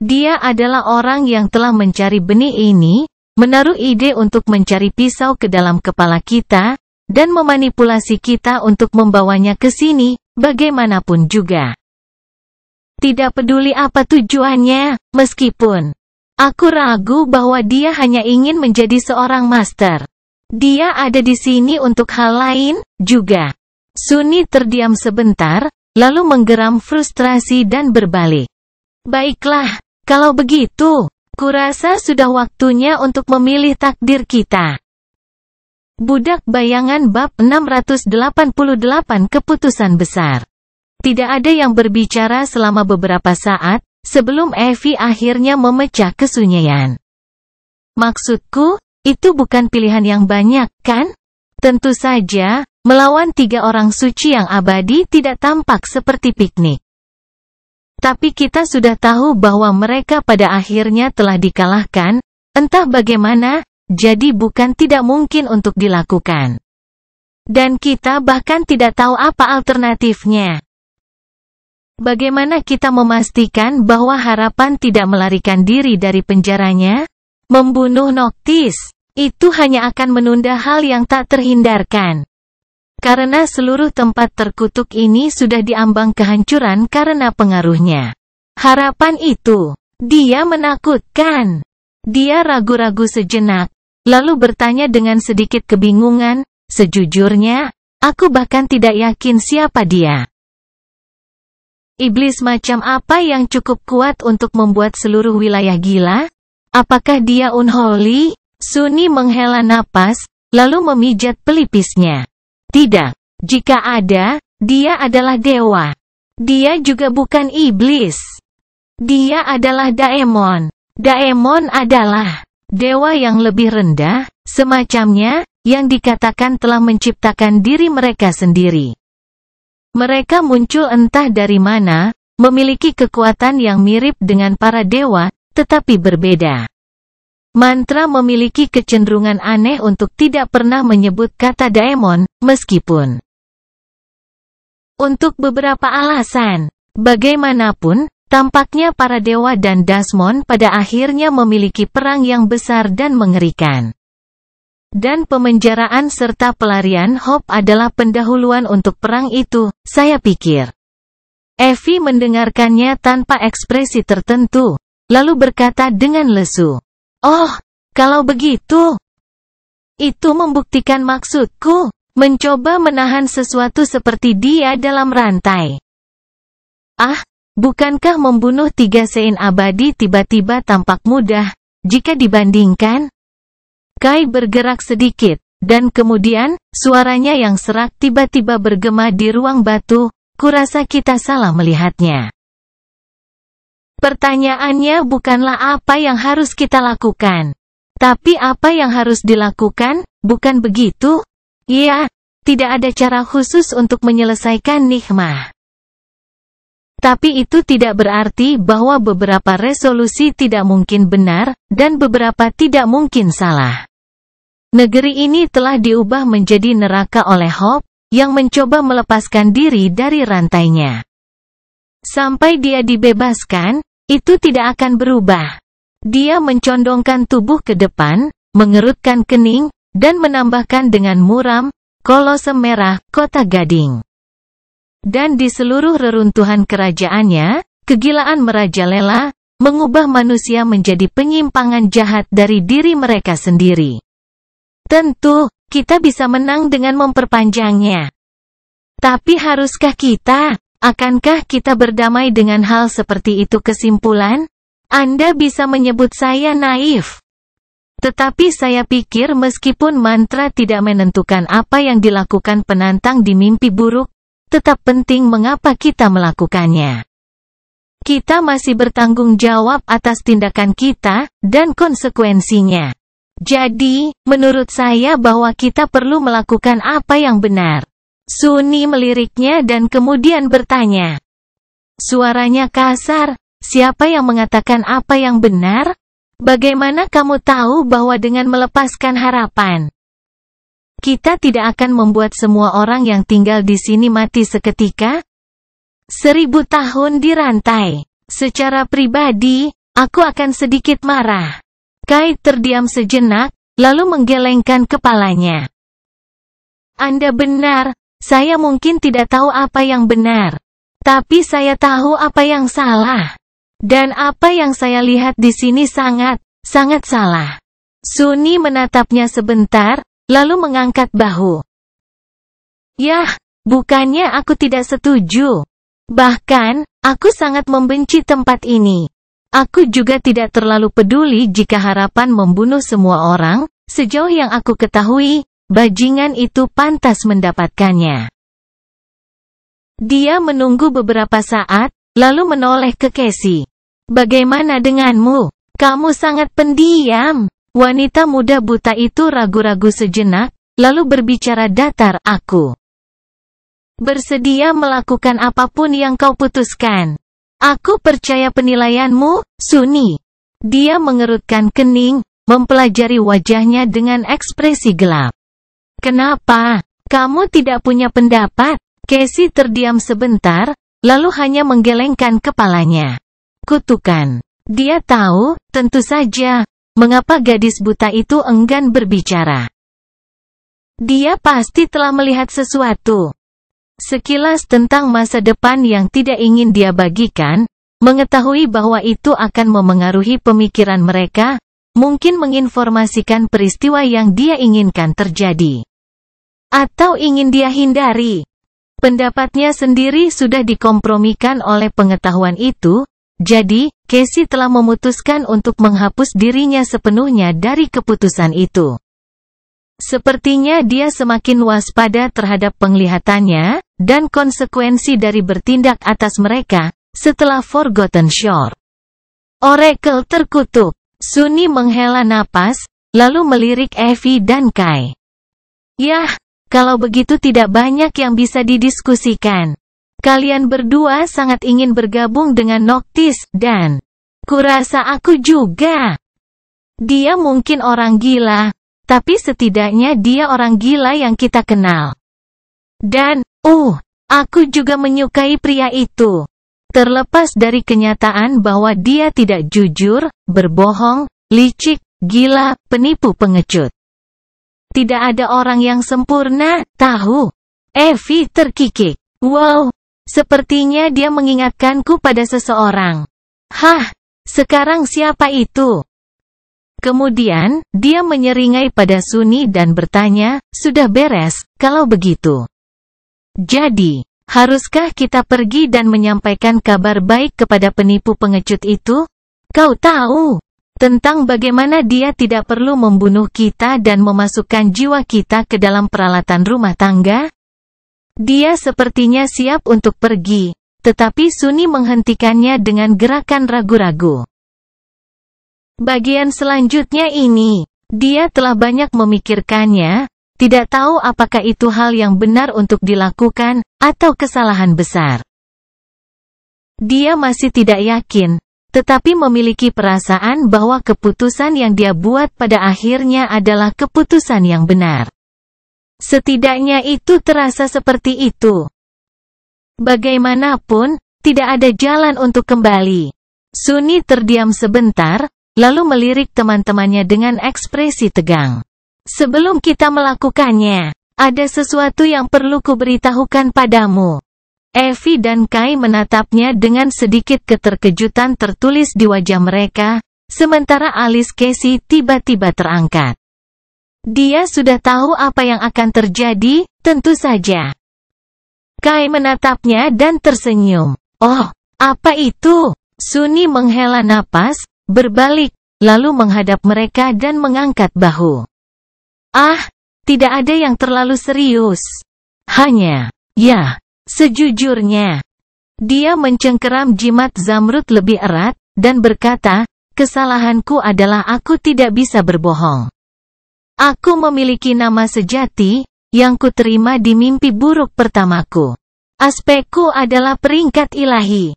Dia adalah orang yang telah mencari benih ini, menaruh ide untuk mencari pisau ke dalam kepala kita, dan memanipulasi kita untuk membawanya ke sini, bagaimanapun juga. Tidak peduli apa tujuannya, meskipun aku ragu bahwa dia hanya ingin menjadi seorang master. Dia ada di sini untuk hal lain, juga. Sunny terdiam sebentar, lalu menggeram frustrasi dan berbalik. Baiklah, kalau begitu, kurasa sudah waktunya untuk memilih takdir kita. Budak Bayangan bab 688 Keputusan Besar. Tidak ada yang berbicara selama beberapa saat, sebelum Evie akhirnya memecah kesunyian. Maksudku, itu bukan pilihan yang banyak, kan? Tentu saja, melawan 3 orang suci yang abadi tidak tampak seperti piknik. Tapi kita sudah tahu bahwa mereka pada akhirnya telah dikalahkan, entah bagaimana, jadi bukan tidak mungkin untuk dilakukan. Dan kita bahkan tidak tahu apa alternatifnya. Bagaimana kita memastikan bahwa Harapan tidak melarikan diri dari penjaranya? Membunuh Noctis, itu hanya akan menunda hal yang tak terhindarkan. Karena seluruh tempat terkutuk ini sudah diambang kehancuran karena pengaruhnya. Harapan itu, dia menakutkan. Dia ragu-ragu sejenak, lalu bertanya dengan sedikit kebingungan, sejujurnya, aku bahkan tidak yakin siapa dia. Iblis macam apa yang cukup kuat untuk membuat seluruh wilayah gila? Apakah dia unholy? Sunny menghela napas, lalu memijat pelipisnya. Tidak. Jika ada, dia adalah dewa. Dia juga bukan iblis. Dia adalah Daemon. Daemon adalah dewa yang lebih rendah, semacamnya, yang dikatakan telah menciptakan diri mereka sendiri. Mereka muncul entah dari mana, memiliki kekuatan yang mirip dengan para dewa, tetapi berbeda. Mantra memiliki kecenderungan aneh untuk tidak pernah menyebut kata Daemon, meskipun untuk beberapa alasan. Bagaimanapun, tampaknya para dewa dan Desmond pada akhirnya memiliki perang yang besar dan mengerikan. Dan pemenjaraan serta pelarian Hope adalah pendahuluan untuk perang itu, saya pikir. Evie mendengarkannya tanpa ekspresi tertentu, lalu berkata dengan lesu. Oh, kalau begitu. Itu membuktikan maksudku, mencoba menahan sesuatu seperti dia dalam rantai. Ah, bukankah membunuh 3 Sein abadi tiba-tiba tampak mudah, jika dibandingkan? Kai bergerak sedikit, dan kemudian, suaranya yang serak tiba-tiba bergema di ruang batu, kurasa kita salah melihatnya. Pertanyaannya bukanlah apa yang harus kita lakukan, tapi apa yang harus dilakukan, bukan begitu? Iya, tidak ada cara khusus untuk menyelesaikan nikmah. Tapi itu tidak berarti bahwa beberapa resolusi tidak mungkin benar, dan beberapa tidak mungkin salah. Negeri ini telah diubah menjadi neraka oleh Hope, yang mencoba melepaskan diri dari rantainya. Sampai dia dibebaskan, itu tidak akan berubah. Dia mencondongkan tubuh ke depan, mengerutkan kening, dan menambahkan dengan muram, Kolosem merah, kota Gading. Dan di seluruh reruntuhan kerajaannya, kegilaan merajalela, mengubah manusia menjadi penyimpangan jahat dari diri mereka sendiri. Tentu, kita bisa menang dengan memperpanjangnya. Tapi haruskah kita? Akankah kita berdamai dengan hal seperti itu? Kesimpulan? Anda bisa menyebut saya naif. Tetapi saya pikir meskipun mantra tidak menentukan apa yang dilakukan penantang di mimpi buruk, tetap penting mengapa kita melakukannya. Kita masih bertanggung jawab atas tindakan kita, dan konsekuensinya. Jadi, menurut saya bahwa kita perlu melakukan apa yang benar. Sunni meliriknya dan kemudian bertanya. Suaranya kasar, siapa yang mengatakan apa yang benar? Bagaimana kamu tahu bahwa dengan melepaskan harapan, kita tidak akan membuat semua orang yang tinggal di sini mati seketika? 1000 tahun dirantai. Secara pribadi, aku akan sedikit marah. Kai terdiam sejenak, lalu menggelengkan kepalanya. Anda benar, saya mungkin tidak tahu apa yang benar. Tapi saya tahu apa yang salah. Dan apa yang saya lihat di sini sangat salah. Sunni menatapnya sebentar, lalu mengangkat bahu. Yah, bukannya aku tidak setuju. Bahkan, aku sangat membenci tempat ini. Aku juga tidak terlalu peduli jika harapan membunuh semua orang, sejauh yang aku ketahui, bajingan itu pantas mendapatkannya. Dia menunggu beberapa saat, lalu menoleh ke Casey. Bagaimana denganmu? Kamu sangat pendiam. Wanita muda buta itu ragu-ragu sejenak, lalu berbicara datar, aku bersedia melakukan apapun yang kau putuskan. Aku percaya penilaianmu, Sunni. Dia mengerutkan kening, mempelajari wajahnya dengan ekspresi gelap. Kenapa? Kamu tidak punya pendapat? Casey terdiam sebentar, lalu hanya menggelengkan kepalanya. Kutukan. Dia tahu, tentu saja, mengapa gadis buta itu enggan berbicara. Dia pasti telah melihat sesuatu. Sekilas tentang masa depan yang tidak ingin dia bagikan, mengetahui bahwa itu akan memengaruhi pemikiran mereka, mungkin menginformasikan peristiwa yang dia inginkan terjadi. Atau ingin dia hindari. Pendapatnya sendiri sudah dikompromikan oleh pengetahuan itu, jadi, Casey telah memutuskan untuk menghapus dirinya sepenuhnya dari keputusan itu. Sepertinya dia semakin waspada terhadap penglihatannya, dan konsekuensi dari bertindak atas mereka, setelah Forgotten Shore. Oracle terkutuk. Sunni menghela napas, lalu melirik Evie dan Kai. Yah, kalau begitu tidak banyak yang bisa didiskusikan. Kalian berdua sangat ingin bergabung dengan Noctis, dan kurasa aku juga. Dia mungkin orang gila, tapi setidaknya dia orang gila yang kita kenal. Dan, aku juga menyukai pria itu. Terlepas dari kenyataan bahwa dia tidak jujur, berbohong, licik, gila, penipu pengecut. Tidak ada orang yang sempurna, tahu? Evie terkikik. Wow, sepertinya dia mengingatkanku pada seseorang. Hah, sekarang siapa itu? Kemudian, dia menyeringai pada Sunny dan bertanya, sudah beres, kalau begitu. Jadi, haruskah kita pergi dan menyampaikan kabar baik kepada penipu pengecut itu? Kau tahu tentang bagaimana dia tidak perlu membunuh kita dan memasukkan jiwa kita ke dalam peralatan rumah tangga? Dia sepertinya siap untuk pergi, tetapi Sunny menghentikannya dengan gerakan ragu-ragu. Bagian selanjutnya ini, dia telah banyak memikirkannya, tidak tahu apakah itu hal yang benar untuk dilakukan, atau kesalahan besar. Dia masih tidak yakin, tetapi memiliki perasaan bahwa keputusan yang dia buat pada akhirnya adalah keputusan yang benar. Setidaknya itu terasa seperti itu. Bagaimanapun, tidak ada jalan untuk kembali. Sunny terdiam sebentar, lalu melirik teman-temannya dengan ekspresi tegang. Sebelum kita melakukannya, ada sesuatu yang perlu kuberitahukan padamu. Evie dan Kai menatapnya dengan sedikit keterkejutan tertulis di wajah mereka, sementara alis Casey tiba-tiba terangkat. Dia sudah tahu apa yang akan terjadi, tentu saja. Kai menatapnya dan tersenyum. Oh, apa itu? Sunny menghela napas, berbalik, lalu menghadap mereka dan mengangkat bahu. Ah, tidak ada yang terlalu serius. Hanya, ya, sejujurnya. Dia mencengkeram jimat Zamrud lebih erat, dan berkata, kesalahanku adalah aku tidak bisa berbohong. Aku memiliki nama sejati, yang kuterima di mimpi buruk pertamaku. Aspekku adalah peringkat ilahi.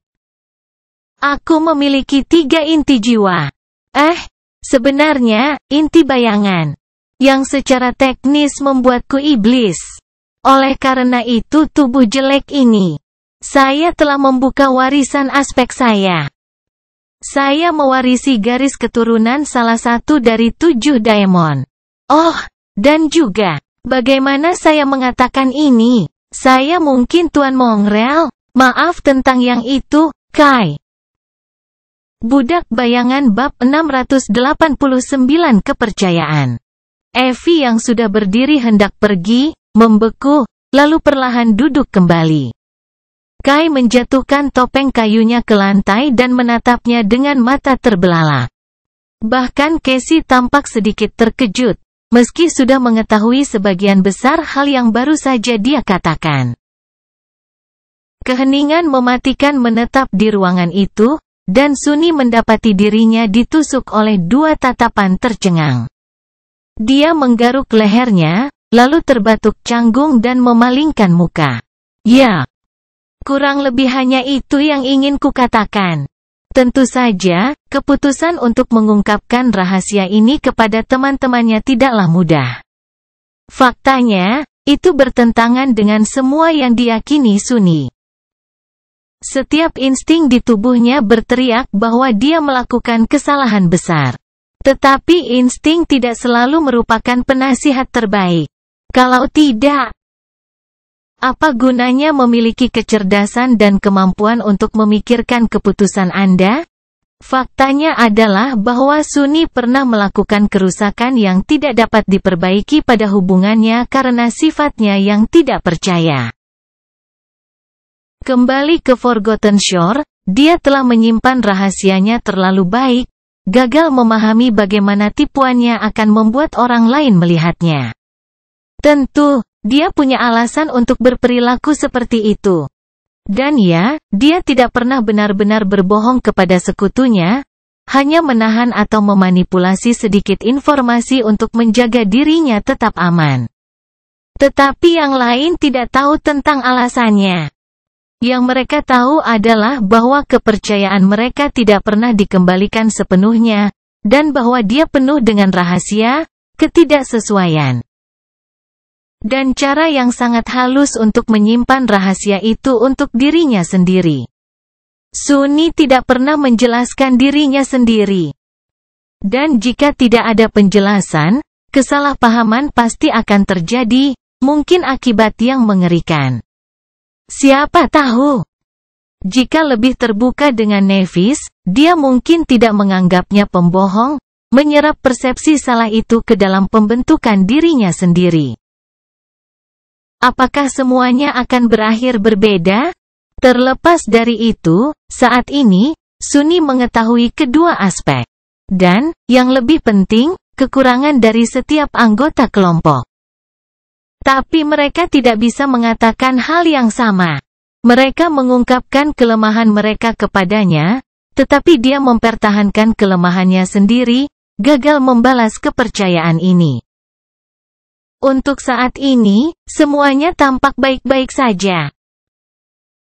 Aku memiliki 3 inti jiwa. Sebenarnya, inti bayangan. Yang secara teknis membuatku iblis. Oleh karena itu tubuh jelek ini. Saya telah membuka warisan aspek saya. Saya mewarisi garis keturunan salah satu dari 7 daemon. Oh, dan juga, bagaimana saya mengatakan ini? Saya mungkin Tuan Mongrel, maaf tentang yang itu, Kai. Budak Bayangan bab 689 Kepercayaan. Evie yang sudah berdiri hendak pergi, membeku, lalu perlahan duduk kembali. Kai menjatuhkan topeng kayunya ke lantai dan menatapnya dengan mata terbelalak. Bahkan Casey tampak sedikit terkejut, meski sudah mengetahui sebagian besar hal yang baru saja dia katakan. Keheningan mematikan menetap di ruangan itu, dan Sunny mendapati dirinya ditusuk oleh 2 tatapan tercengang. Dia menggaruk lehernya, lalu terbatuk canggung dan memalingkan muka. Ya, kurang lebih hanya itu yang ingin kukatakan. Tentu saja, keputusan untuk mengungkapkan rahasia ini kepada teman-temannya tidaklah mudah. Faktanya, itu bertentangan dengan semua yang diyakini Sunny. Setiap insting di tubuhnya berteriak bahwa dia melakukan kesalahan besar. Tetapi insting tidak selalu merupakan penasihat terbaik. Kalau tidak, apa gunanya memiliki kecerdasan dan kemampuan untuk memikirkan keputusan Anda? Faktanya adalah bahwa Sunny pernah melakukan kerusakan yang tidak dapat diperbaiki pada hubungannya karena sifatnya yang tidak percaya. Kembali ke Forgotten Shore, dia telah menyimpan rahasianya terlalu baik, gagal memahami bagaimana tipuannya akan membuat orang lain melihatnya. Tentu, dia punya alasan untuk berperilaku seperti itu. Dan ya, dia tidak pernah benar-benar berbohong kepada sekutunya, hanya menahan atau memanipulasi sedikit informasi untuk menjaga dirinya tetap aman. Tetapi yang lain tidak tahu tentang alasannya. Yang mereka tahu adalah bahwa kepercayaan mereka tidak pernah dikembalikan sepenuhnya, dan bahwa dia penuh dengan rahasia, ketidaksesuaian. Dan cara yang sangat halus untuk menyimpan rahasia itu untuk dirinya sendiri. Sunny tidak pernah menjelaskan dirinya sendiri. Dan jika tidak ada penjelasan, kesalahpahaman pasti akan terjadi, mungkin akibat yang mengerikan. Siapa tahu? Jika lebih terbuka dengan Nevis, dia mungkin tidak menganggapnya pembohong, menyerap persepsi salah itu ke dalam pembentukan dirinya sendiri. Apakah semuanya akan berakhir berbeda? Terlepas dari itu, saat ini, Sunni mengetahui kedua aspek. Dan, yang lebih penting, kekurangan dari setiap anggota kelompok. Tapi mereka tidak bisa mengatakan hal yang sama. Mereka mengungkapkan kelemahan mereka kepadanya, tetapi dia mempertahankan kelemahannya sendiri, gagal membalas kepercayaan ini. Untuk saat ini, semuanya tampak baik-baik saja.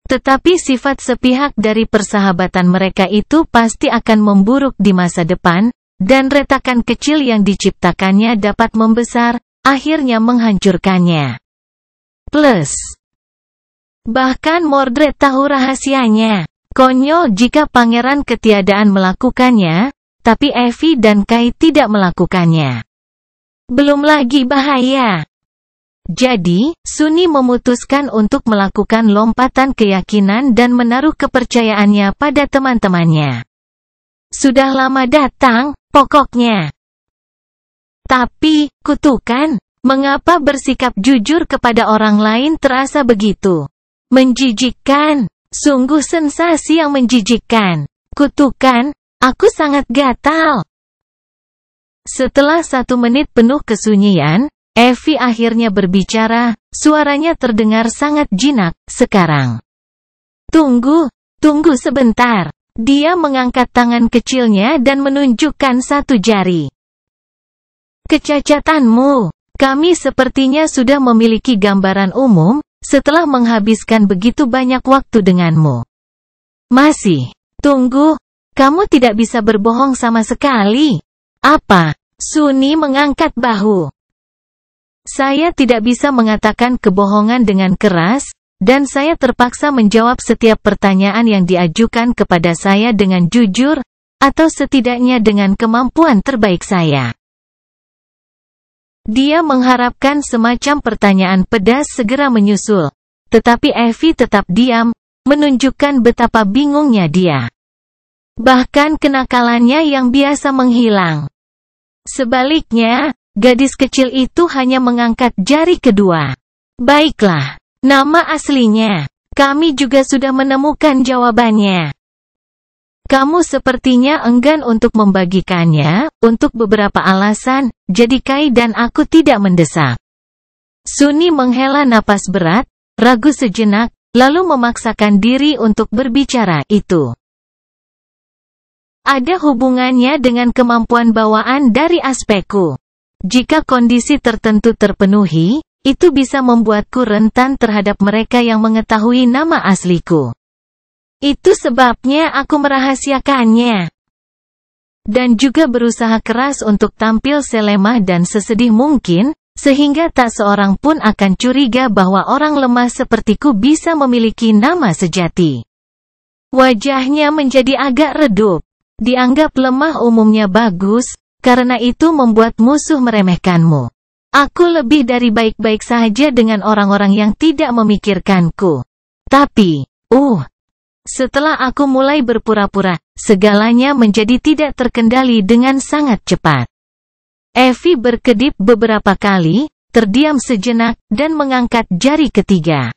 Tetapi sifat sepihak dari persahabatan mereka itu pasti akan memburuk di masa depan, dan retakan kecil yang diciptakannya dapat membesar, akhirnya menghancurkannya. Plus, bahkan Mordred tahu rahasianya. Konyol jika pangeran ketiadaan melakukannya, tapi Evie dan Kai tidak melakukannya. Belum lagi bahaya. Jadi, Sunni memutuskan untuk melakukan lompatan keyakinan dan menaruh kepercayaannya pada teman-temannya. Sudah lama datang, pokoknya. Tapi, kutukan, mengapa bersikap jujur kepada orang lain terasa begitu menjijikkan? Sungguh sensasi yang menjijikkan. Kutukan, aku sangat gatal. Setelah 1 menit penuh kesunyian, Evie akhirnya berbicara, suaranya terdengar sangat jinak, sekarang. Tunggu sebentar. Dia mengangkat tangan kecilnya dan menunjukkan 1 jari. Kecacatanmu. Kami sepertinya sudah memiliki gambaran umum, setelah menghabiskan begitu banyak waktu denganmu. Masih. Tunggu, kamu tidak bisa berbohong sama sekali. Apa? Sunni mengangkat bahu. Saya tidak bisa mengatakan kebohongan dengan keras, dan saya terpaksa menjawab setiap pertanyaan yang diajukan kepada saya dengan jujur, atau setidaknya dengan kemampuan terbaik saya. Dia mengharapkan semacam pertanyaan pedas segera menyusul, tetapi Evie tetap diam, menunjukkan betapa bingungnya dia. Bahkan kenakalannya yang biasa menghilang. Sebaliknya, gadis kecil itu hanya mengangkat jari kedua. Baiklah, nama aslinya. Kami juga sudah menemukan jawabannya. Kamu sepertinya enggan untuk membagikannya, untuk beberapa alasan, jadi Kai dan aku tidak mendesak. Sunni menghela napas berat, ragu sejenak, lalu memaksakan diri untuk berbicara itu. Ada hubungannya dengan kemampuan bawaan dari aspekku. Jika kondisi tertentu terpenuhi, itu bisa membuatku rentan terhadap mereka yang mengetahui nama asliku. Itu sebabnya aku merahasiakannya. Dan juga berusaha keras untuk tampil selemah dan sesedih mungkin, sehingga tak seorang pun akan curiga bahwa orang lemah sepertiku bisa memiliki nama sejati. Wajahnya menjadi agak redup. Dianggap lemah umumnya bagus, karena itu membuat musuh meremehkanmu. Aku lebih dari baik-baik saja dengan orang-orang yang tidak memikirkanku. Tapi, setelah aku mulai berpura-pura, segalanya menjadi tidak terkendali dengan sangat cepat. Evie berkedip beberapa kali, terdiam sejenak, dan mengangkat jari ketiga.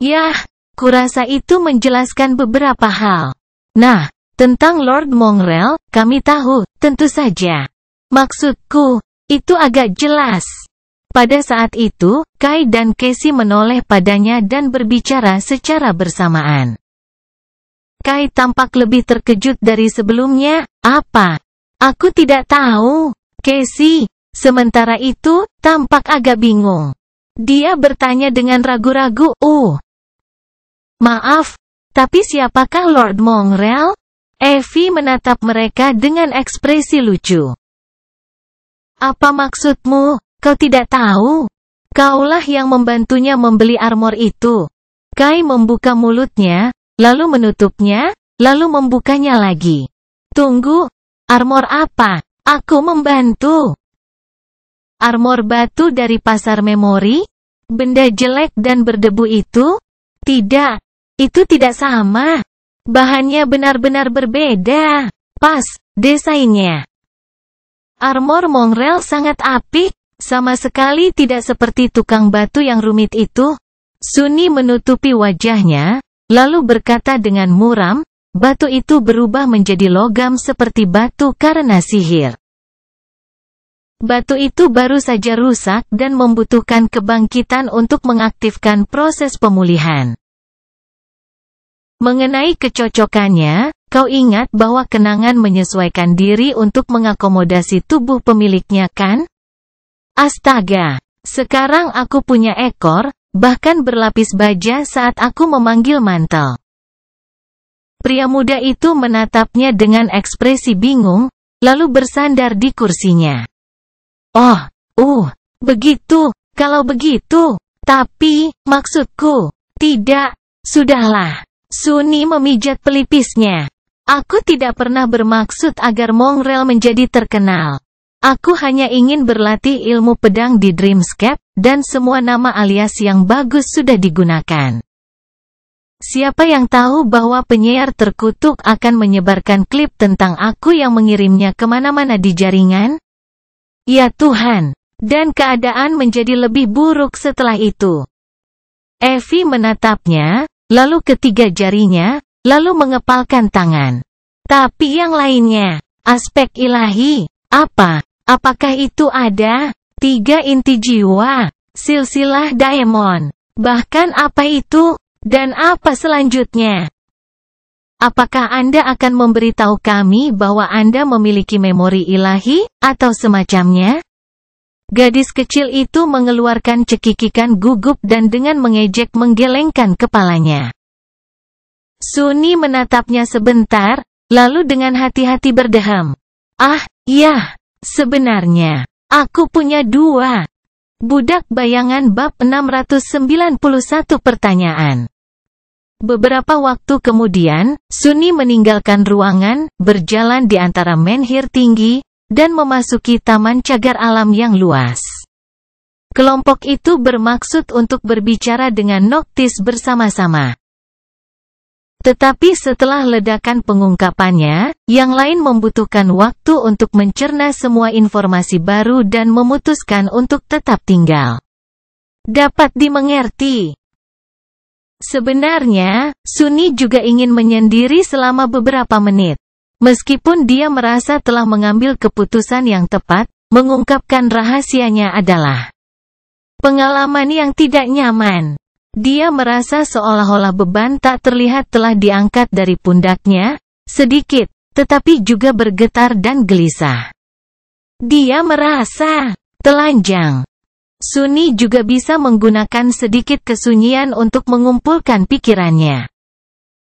Yah, kurasa itu menjelaskan beberapa hal. Nah, tentang Lord Mongrel, kami tahu, tentu saja. Maksudku, itu agak jelas. Pada saat itu, Kai dan Casey menoleh padanya dan berbicara secara bersamaan. Kai tampak lebih terkejut dari sebelumnya. Apa? Aku tidak tahu. Casey, sementara itu, tampak agak bingung. Dia bertanya dengan ragu-ragu, Maaf, tapi siapakah Lord Mongrel? Evie menatap mereka dengan ekspresi lucu. Apa maksudmu? Kau tidak tahu? Kaulah yang membantunya membeli armor itu. Kai membuka mulutnya, lalu menutupnya, lalu membukanya lagi. Tunggu, armor apa? Aku membantu. Armor batu dari pasar memori? Benda jelek dan berdebu itu? Tidak. Itu tidak sama. Bahannya benar-benar berbeda. Pas, desainnya. Armor Mongrel sangat apik. Sama sekali tidak seperti tukang batu yang rumit itu. Sunny menutupi wajahnya, lalu berkata dengan muram, batu itu berubah menjadi logam seperti batu karena sihir. Batu itu baru saja rusak dan membutuhkan kebangkitan untuk mengaktifkan proses pemulihan. Mengenai kecocokannya, kau ingat bahwa kenangan menyesuaikan diri untuk mengakomodasi tubuh pemiliknya kan? Astaga, sekarang aku punya ekor, bahkan berlapis baja saat aku memanggil mantel. Pria muda itu menatapnya dengan ekspresi bingung, lalu bersandar di kursinya. Begitu, kalau begitu. Tapi, maksudku, tidak, sudahlah. Sunny memijat pelipisnya. Aku tidak pernah bermaksud agar Mongrel menjadi terkenal. Aku hanya ingin berlatih ilmu pedang di Dreamscape, dan semua nama alias yang bagus sudah digunakan. Siapa yang tahu bahwa penyiar terkutuk akan menyebarkan klip tentang aku yang mengirimnya kemana-mana di jaringan? Ya Tuhan, dan keadaan menjadi lebih buruk setelah itu. Evie menatapnya, lalu ketiga jarinya, lalu mengepalkan tangan. Tapi yang lainnya, aspek ilahi, apakah itu ada? 3 inti jiwa, silsilah Daemon. Bahkan apa itu? Dan apa selanjutnya? Apakah Anda akan memberitahu kami bahwa Anda memiliki memori ilahi, atau semacamnya? Gadis kecil itu mengeluarkan cekikikan gugup dan dengan mengejek menggelengkan kepalanya. Sunny menatapnya sebentar, lalu dengan hati-hati berdeham. Ya, sebenarnya, aku punya 2. Budak bayangan bab 691 pertanyaan. Beberapa waktu kemudian, Sunny meninggalkan ruangan, berjalan di antara menhir tinggi, dan memasuki taman cagar alam yang luas. Kelompok itu bermaksud untuk berbicara dengan Noctis bersama-sama. Tetapi setelah ledakan pengungkapannya, yang lain membutuhkan waktu untuk mencerna semua informasi baru dan memutuskan untuk tetap tinggal. Dapat dimengerti. Sebenarnya, Sunny juga ingin menyendiri selama beberapa menit. Meskipun dia merasa telah mengambil keputusan yang tepat, mengungkapkan rahasianya adalah pengalaman yang tidak nyaman. Dia merasa seolah-olah beban tak terlihat telah diangkat dari pundaknya, sedikit, tetapi juga bergetar dan gelisah. Dia merasa telanjang. Sunny juga bisa menggunakan sedikit kesunyian untuk mengumpulkan pikirannya.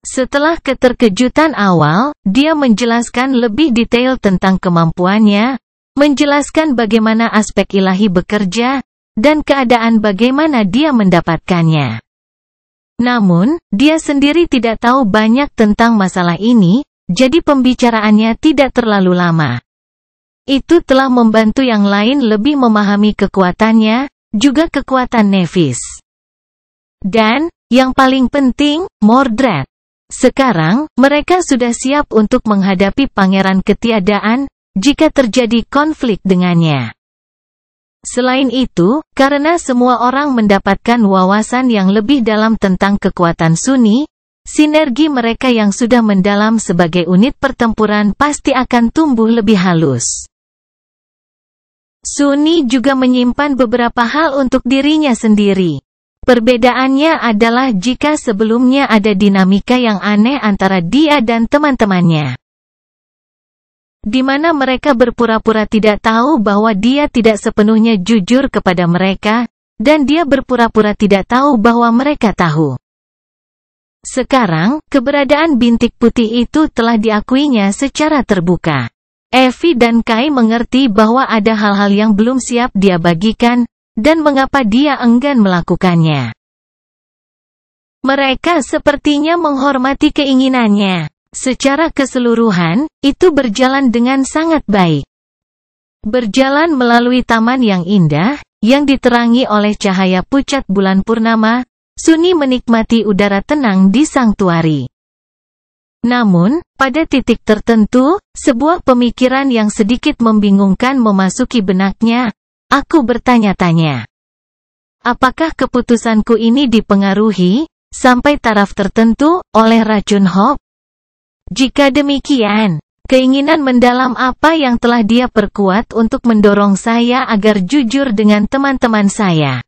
Setelah keterkejutan awal, dia menjelaskan lebih detail tentang kemampuannya, menjelaskan bagaimana aspek ilahi bekerja, dan keadaan bagaimana dia mendapatkannya. Namun, dia sendiri tidak tahu banyak tentang masalah ini, jadi pembicaraannya tidak terlalu lama. Itu telah membantu yang lain lebih memahami kekuatannya, juga kekuatan Nevis. Dan, yang paling penting, Mordred. Sekarang, mereka sudah siap untuk menghadapi Pangeran Ketiadaan, jika terjadi konflik dengannya. Selain itu, karena semua orang mendapatkan wawasan yang lebih dalam tentang kekuatan Sunny, sinergi mereka yang sudah mendalam sebagai unit pertempuran pasti akan tumbuh lebih halus. Sunny juga menyimpan beberapa hal untuk dirinya sendiri. Perbedaannya adalah jika sebelumnya ada dinamika yang aneh antara dia dan teman-temannya, di mana mereka berpura-pura tidak tahu bahwa dia tidak sepenuhnya jujur kepada mereka, dan dia berpura-pura tidak tahu bahwa mereka tahu. Sekarang, keberadaan bintik putih itu telah diakuinya secara terbuka. Evie dan Kai mengerti bahwa ada hal-hal yang belum siap dia bagikan, dan mengapa dia enggan melakukannya. Mereka sepertinya menghormati keinginannya. Secara keseluruhan, itu berjalan dengan sangat baik. Berjalan melalui taman yang indah, yang diterangi oleh cahaya pucat bulan purnama, Suni menikmati udara tenang di sanktuari. Namun, pada titik tertentu, sebuah pemikiran yang sedikit membingungkan memasuki benaknya. Aku bertanya-tanya. Apakah keputusanku ini dipengaruhi, sampai taraf tertentu, oleh racun Hope? Jika demikian, keinginan mendalam apa yang telah dia perkuat untuk mendorong saya agar jujur dengan teman-teman saya?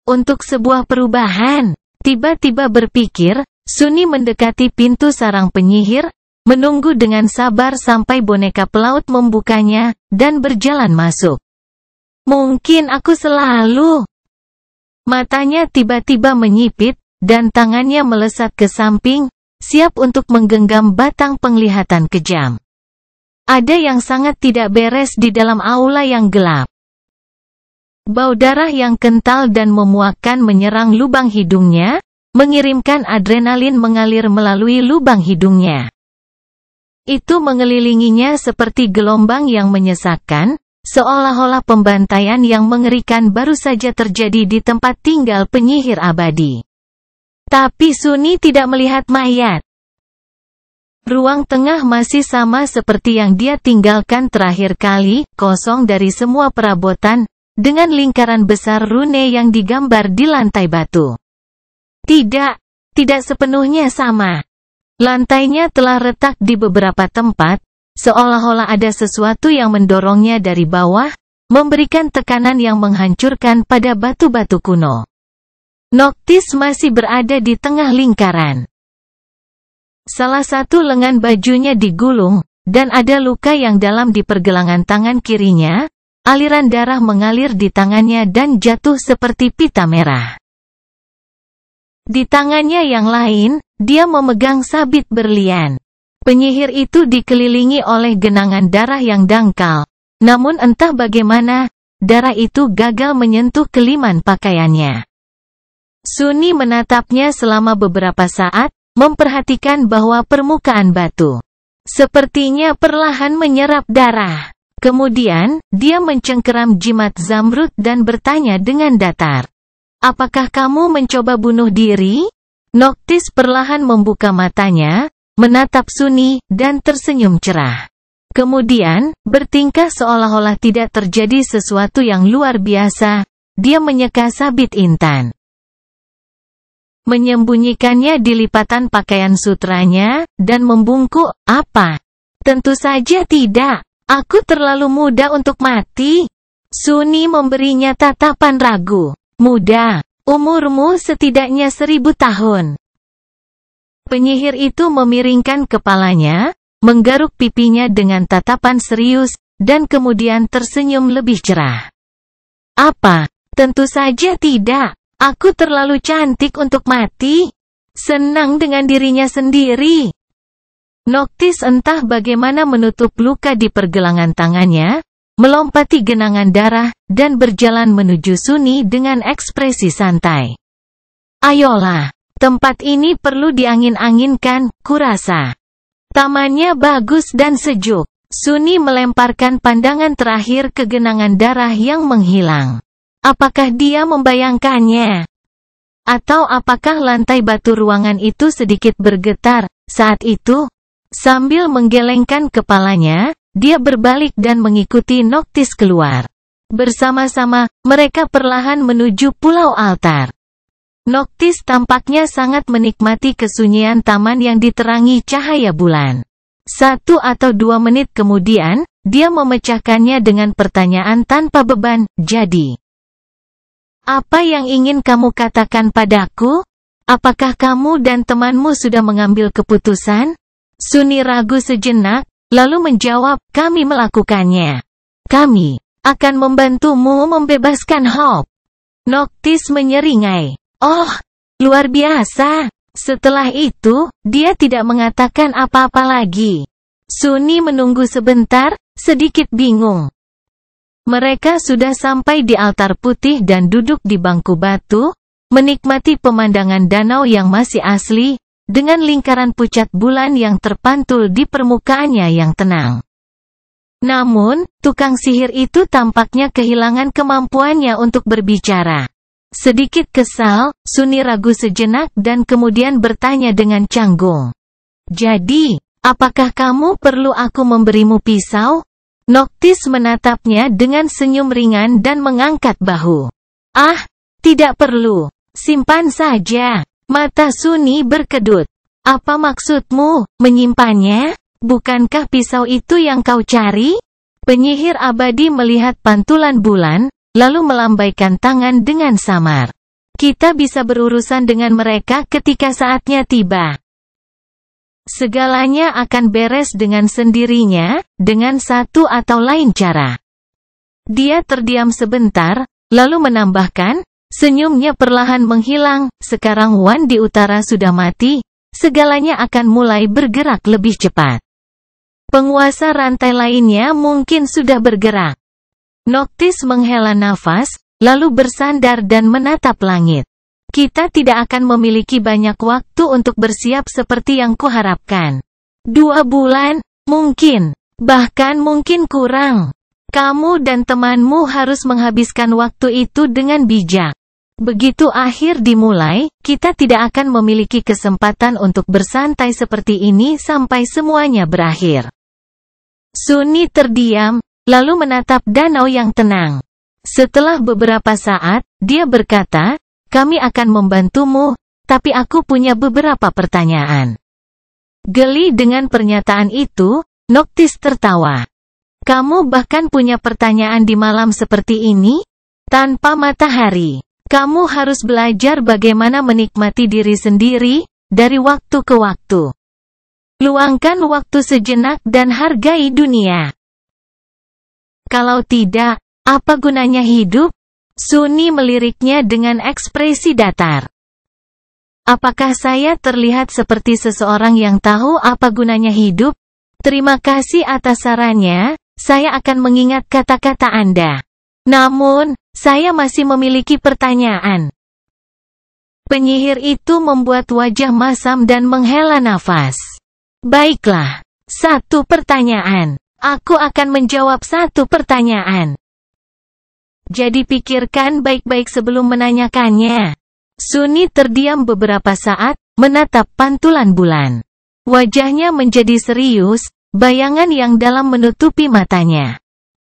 Untuk sebuah perubahan, tiba-tiba berpikir, Suni mendekati pintu sarang penyihir, menunggu dengan sabar sampai boneka pelaut membukanya, dan berjalan masuk. Mungkin aku selalu. Matanya tiba-tiba menyipit, dan tangannya melesat ke samping, siap untuk menggenggam batang penglihatan kejam. Ada yang sangat tidak beres di dalam aula yang gelap. Bau darah yang kental dan memuakkan menyerang lubang hidungnya, mengirimkan adrenalin mengalir melalui lubang hidungnya. Itu mengelilinginya seperti gelombang yang menyesakkan, seolah-olah pembantaian yang mengerikan baru saja terjadi di tempat tinggal penyihir abadi. Tapi Suni tidak melihat mayat. Ruang tengah masih sama seperti yang dia tinggalkan terakhir kali, kosong dari semua perabotan, dengan lingkaran besar rune yang digambar di lantai batu. Tidak sepenuhnya sama. Lantainya telah retak di beberapa tempat, seolah-olah ada sesuatu yang mendorongnya dari bawah, memberikan tekanan yang menghancurkan pada batu-batu kuno. Noctis masih berada di tengah lingkaran. Salah satu lengan bajunya digulung, dan ada luka yang dalam di pergelangan tangan kirinya, aliran darah mengalir di tangannya dan jatuh seperti pita merah. Di tangannya yang lain, dia memegang sabit berlian. Penyihir itu dikelilingi oleh genangan darah yang dangkal. Namun entah bagaimana, darah itu gagal menyentuh keliman pakaiannya. Suni menatapnya selama beberapa saat, memperhatikan bahwa permukaan batu sepertinya perlahan menyerap darah. Kemudian, dia mencengkeram jimat zamrud dan bertanya dengan datar. Apakah kamu mencoba bunuh diri? Noctis perlahan membuka matanya, menatap Suni, dan tersenyum cerah. Kemudian, bertingkah seolah-olah tidak terjadi sesuatu yang luar biasa, dia menyeka sabit intan. Menyembunyikannya di lipatan pakaian sutranya, dan membungkuk, apa? Tentu saja tidak. Aku terlalu muda untuk mati. Suni memberinya tatapan ragu. Muda, umurmu setidaknya 1000 tahun. Penyihir itu memiringkan kepalanya, menggaruk pipinya dengan tatapan serius, dan kemudian tersenyum lebih cerah. Apa? Tentu saja tidak. Aku terlalu cantik untuk mati. Senang dengan dirinya sendiri. Noctis entah bagaimana menutup luka di pergelangan tangannya, melompati genangan darah, dan berjalan menuju Suni dengan ekspresi santai. Ayolah, tempat ini perlu diangin-anginkan, kurasa. Tamannya bagus dan sejuk. Suni melemparkan pandangan terakhir ke genangan darah yang menghilang. Apakah dia membayangkannya? Atau apakah lantai batu ruangan itu sedikit bergetar, saat itu? Sambil menggelengkan kepalanya, dia berbalik dan mengikuti Noctis keluar. Bersama-sama, mereka perlahan menuju pulau altar. Noctis tampaknya sangat menikmati kesunyian taman yang diterangi cahaya bulan. 1 atau 2 menit kemudian, dia memecahkannya dengan pertanyaan tanpa beban, jadi. Apa yang ingin kamu katakan padaku? Apakah kamu dan temanmu sudah mengambil keputusan? Suni ragu sejenak, lalu menjawab, kami melakukannya. Kami akan membantumu membebaskan Hope. Noctis menyeringai. Oh, luar biasa. Setelah itu, dia tidak mengatakan apa-apa lagi. Suni menunggu sebentar, sedikit bingung. Mereka sudah sampai di altar putih dan duduk di bangku batu, menikmati pemandangan danau yang masih asli, dengan lingkaran pucat bulan yang terpantul di permukaannya yang tenang. Namun, tukang sihir itu tampaknya kehilangan kemampuannya untuk berbicara. Sedikit kesal, Suni ragu sejenak dan kemudian bertanya dengan canggung. Jadi, apakah kamu perlu aku memberimu pisau? Noctis menatapnya dengan senyum ringan dan mengangkat bahu. Ah, tidak perlu. Simpan saja. Mata Suni berkedut. Apa maksudmu, menyimpannya? Bukankah pisau itu yang kau cari? Penyihir abadi melihat pantulan bulan, lalu melambaikan tangan dengan samar. Kita bisa berurusan dengan mereka ketika saatnya tiba. Segalanya akan beres dengan sendirinya, dengan satu atau lain cara. Dia terdiam sebentar, lalu menambahkan, senyumnya perlahan menghilang, sekarang Wan di utara sudah mati, segalanya akan mulai bergerak lebih cepat. Penguasa rantai lainnya mungkin sudah bergerak. Noctis menghela nafas, lalu bersandar dan menatap langit. Kita tidak akan memiliki banyak waktu untuk bersiap seperti yang kuharapkan. 2 bulan, mungkin. Bahkan mungkin kurang. Kamu dan temanmu harus menghabiskan waktu itu dengan bijak. Begitu akhir dimulai, kita tidak akan memiliki kesempatan untuk bersantai seperti ini sampai semuanya berakhir. Suni terdiam, lalu menatap danau yang tenang. Setelah beberapa saat, dia berkata, kami akan membantumu, tapi aku punya beberapa pertanyaan. Geli dengan pernyataan itu, Noctis tertawa. Kamu bahkan punya pertanyaan di malam seperti ini? Tanpa matahari. Kamu harus belajar bagaimana menikmati diri sendiri, dari waktu ke waktu. Luangkan waktu sejenak dan hargai dunia. Kalau tidak, apa gunanya hidup? Suni meliriknya dengan ekspresi datar. Apakah saya terlihat seperti seseorang yang tahu apa gunanya hidup? Terima kasih atas sarannya, saya akan mengingat kata-kata Anda. Namun, saya masih memiliki pertanyaan. Penyihir itu membuat wajah masam dan menghela nafas. Baiklah, 1 pertanyaan. Aku akan menjawab 1 pertanyaan. Jadi pikirkan baik-baik sebelum menanyakannya. Suni terdiam beberapa saat, menatap pantulan bulan. Wajahnya menjadi serius, bayangan yang dalam menutupi matanya.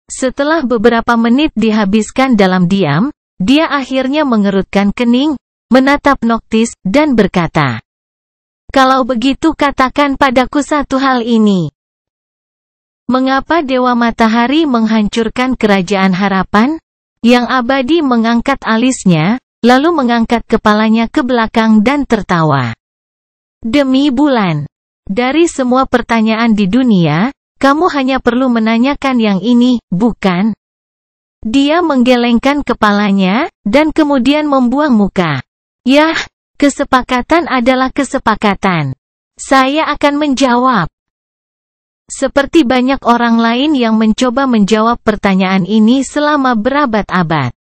Setelah beberapa menit dihabiskan dalam diam, dia akhirnya mengerutkan kening, menatap Noctis, dan berkata, kalau begitu katakan padaku satu hal ini. Mengapa Dewa Matahari menghancurkan kerajaan harapan? Yang abadi mengangkat alisnya, lalu mengangkat kepalanya ke belakang dan tertawa. Demi bulan. Dari semua pertanyaan di dunia, kamu hanya perlu menanyakan yang ini, bukan? Dia menggelengkan kepalanya, dan kemudian membuang muka. Yah, kesepakatan adalah kesepakatan. Saya akan menjawab. Seperti banyak orang lain yang mencoba menjawab pertanyaan ini selama berabad-abad.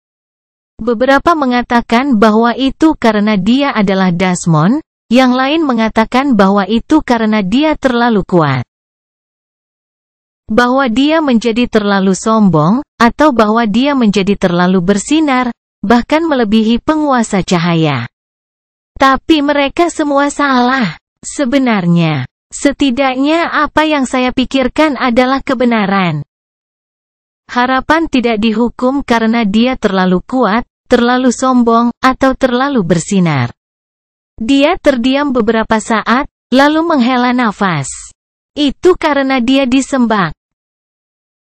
Beberapa mengatakan bahwa itu karena dia adalah Desmond, yang lain mengatakan bahwa itu karena dia terlalu kuat. Bahwa dia menjadi terlalu sombong, atau bahwa dia menjadi terlalu bersinar, bahkan melebihi penguasa cahaya. Tapi mereka semua salah. Sebenarnya, setidaknya apa yang saya pikirkan adalah kebenaran. Harapan tidak dihukum karena dia terlalu kuat, terlalu sombong, atau terlalu bersinar. Dia terdiam beberapa saat, lalu menghela nafas. Itu karena dia disembah.